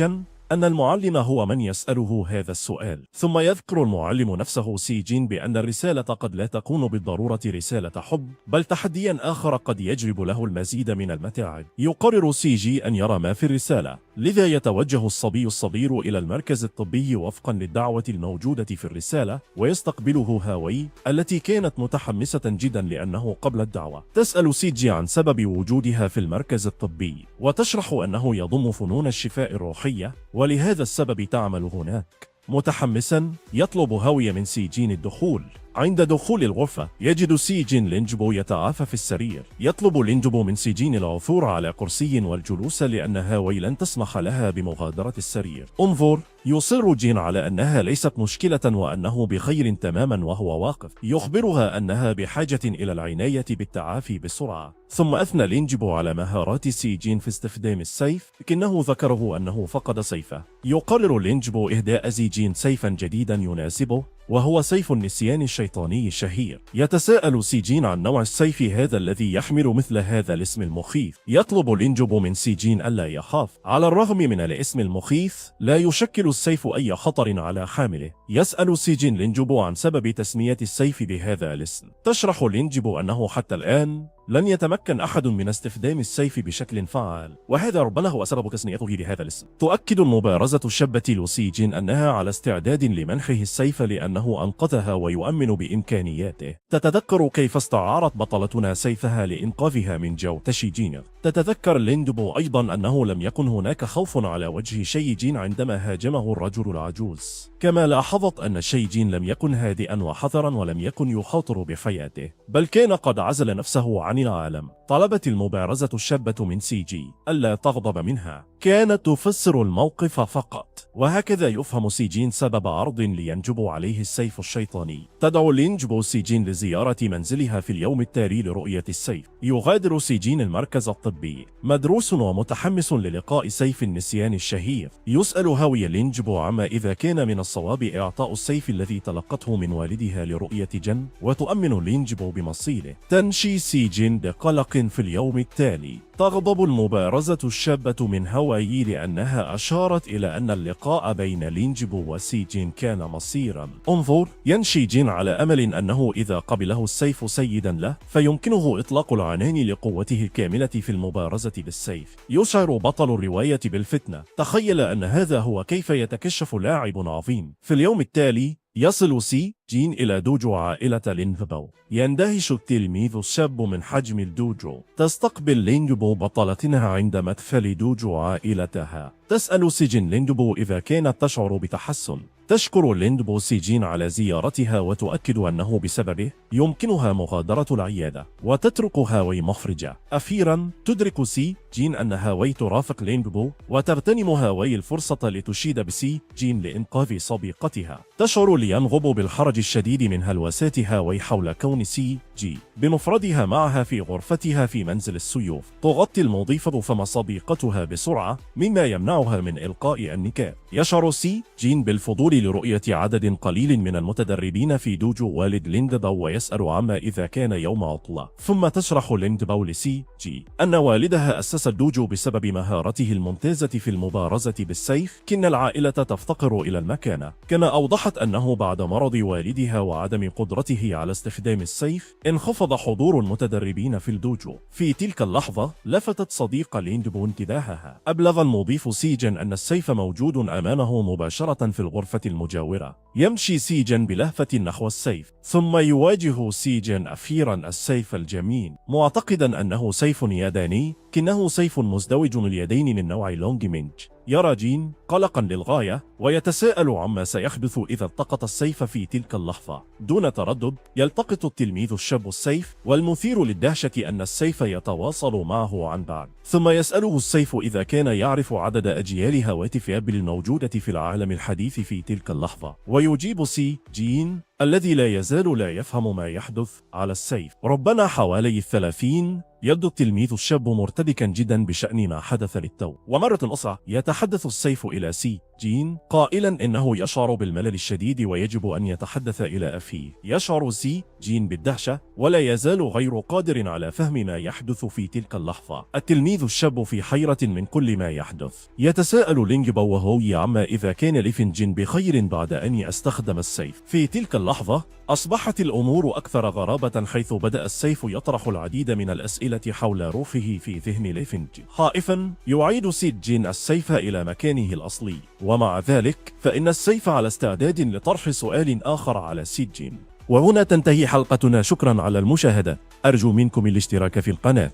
أن المعلم هو من يسأله هذا السؤال. ثم يذكر المعلم نفسه سيجين بأن الرسالة قد لا تكون بالضرورة رسالة حب، بل تحديا آخر قد يجلب له المزيد من المتاعب. يقرر سيجي أن يرى ما في الرسالة، لذا يتوجه الصبي الصغير إلى المركز الطبي وفقا للدعوة الموجودة في الرسالة، ويستقبله هاوي التي كانت متحمسة جدا لأنه قبل الدعوة. تسأل سيجي عن سبب وجودها في المركز الطبي، وتشرح أنه يضم فنون الشفاء الروحية ولهذا السبب تعمل هناك. متحمسا يطلب هاوي من سيجين الدخول. عند دخول الغرفة يجد سيجين لينجبو يتعافى في السرير. يطلب لينجبو من سيجين العثور على كرسي والجلوس لأن هاوي لن تسمح لها بمغادرة السرير. انظر، يصر جين على أنها ليست مشكلة وأنه بخير تماما وهو واقف. يخبرها أنها بحاجة إلى العناية بالتعافي بسرعة. ثم أثنى لينجبو على مهارات سيجين في استخدام السيف، لكنه ذكره أنه فقد سيفه. يقرر لينجبو إهداء سيجين سيفا جديدا يناسبه، وهو سيف النسيان الشيطاني الشهير. يتساءل سيجين عن نوع السيف هذا الذي يحمل مثل هذا الاسم المخيف. يطلب لينجبو من سيجين ألا يخاف. على الرغم من الاسم المخيف، لا يشكل السيف أي خطر على حامله. يسأل سيجين لينجبو عن سبب تسمية السيف بهذا الاسم. تشرح لينجبو أنه حتى الآن لن يتمكن أحد من استخدام السيف بشكل فعال، وهذا ربما هو سبب تسميته بهذا الاسم. تؤكد المبارزة الشابة لسيجين أنها على استعداد لمنحه السيف لأنه أنقذها ويؤمن بإمكانياته. تتذكر كيف استعارت بطلتنا سيفها لإنقاذها من جو تشيجين. تتذكر لينجبو أيضا أنه لم يكن هناك خوف على وجه شيجين عندما هاجمه الرجل العجوز، كما لاحظت أن شيجين لم يكن هادئا وحذرا ولم يكن يخاطر بحياته، بل كان قد عزل نفسه عن العالم. طلبت المبارزة الشابة من سيجي ألا تغضب منها، كانت تفسر الموقف فقط، وهكذا يفهم سيجين سبب عرض لينجبو عليه السيف الشيطاني. تدعو لينجبو سيجين لزيارة منزلها في اليوم التالي لرؤية السيف. يغادر سيجين المركز الطبي مدروس ومتحمس للقاء سيف النسيان الشهير. يسأل هاوي لينجبو عما إذا كان من الصواب إعطاء السيف الذي تلقته من والدها لرؤية جن، وتؤمن لينجبو بمصيره. تنشي سيجين بقلق في اليوم التالي. تغضب المبارزة الشابة من هاوي لأنها أشارت إلى أن اللقاء بين لينجبو وسيجين كان مصيرا. انظر، ينشي جين على أمل أنه إذا قبله السيف سيدا له فيمكنه إطلاق العنان لقوته الكاملة في المبارزة بالسيف. يشعر بطل الرواية بالفتنة. تخيل أن هذا هو كيف يتكشف لاعب عظيم. في اليوم التالي يصل جين إلى دوجو عائلة لينجبو. يندهش التلميذ الشاب من حجم الدوجو. تستقبل لينجبو بطلتها عند مدخل دوجو عائلتها. تسأل سيجين لينجبو إذا كانت تشعر بتحسن. تشكر لينجبو سيجين على زيارتها وتؤكد أنه بسببه يمكنها مغادرة العيادة وتترك هاوي مخرجة. أخيرا تدرك سي جين أن هاوي ترافق لينجبو وتغتنم هاوي الفرصة لتشيد بسي جين لإنقاذ صديقتها. تشعر لينغب بالحرج الشديد من هلوسات هاوي حول كون سي جي بمفردها معها في غرفتها في منزل السيوف. تغطي المضيفة فم صديقتها بسرعة مما يمنعها من إلقاء النكات. يشعر سي جين بالفضول لرؤية عدد قليل من المتدربين في دوجو والد لينجبو ويسأل عما إذا كان يوم عطلة. ثم تشرح لينجبو لسي جي أن والدها أسس الدوجو بسبب مهارته الممتازة في المبارزة بالسيف، كن العائلة تفتقر إلى المكانة. كما أوضحت أنه بعد مرض والدها وعدم قدرته على استخدام السيف انخفض حضور المتدربين في الدوجو. في تلك اللحظة لفتت صديق لينجبو انتباهها. أبلغ المضيف سيجن أن السيف موجود أمامه مباشرة في الغرفة المجاورة. يمشي سيجن بلهفة نحو السيف ثم يواجه سيجن أخيرا السيف الجميل معتقدا أنه سيف ياباني، كنه سيف مزدوج اليدين من نوع لونج مينج. يرى جين قلقا للغاية ويتساءل عما سيحدث إذا التقط السيف في تلك اللحظة. دون تردد يلتقط التلميذ الشاب السيف، والمثير للدهشة أن السيف يتواصل معه عن بعد. ثم يسأله السيف إذا كان يعرف عدد أجيال هواتف أبل الموجودة في العالم الحديث في تلك اللحظة، ويجيب سي جين الذي لا يزال لا يفهم ما يحدث على السيف. ربما حوالي 30. يبدو التلميذ الشاب مرتبكا جدا بشأن ما حدث للتو. ومرة أخرى يتحدث السيف إلى سي جين قائلا إنه يشعر بالملل الشديد ويجب أن يتحدث إلى أخيه. يشعر سي جين بالدهشة ولا يزال غير قادر على فهم ما يحدث في تلك اللحظة. التلميذ الشاب في حيرة من كل ما يحدث. يتساءل لينجبو وهوي عما إذا كان ليفنجين بخير بعد أن استخدم السيف. في تلك اللحظة أصبحت الأمور أكثر غرابة، حيث بدأ السيف يطرح العديد من الأسئلة حول روحه في ذهن ليفنجين. خائفا يعيد سيجين السيف إلى مكانه الأصلي، ومع ذلك فإن السيف على استعداد لطرح سؤال آخر على سيجين. وهنا تنتهي حلقتنا. شكرا على المشاهدة. أرجو منكم الاشتراك في القناة.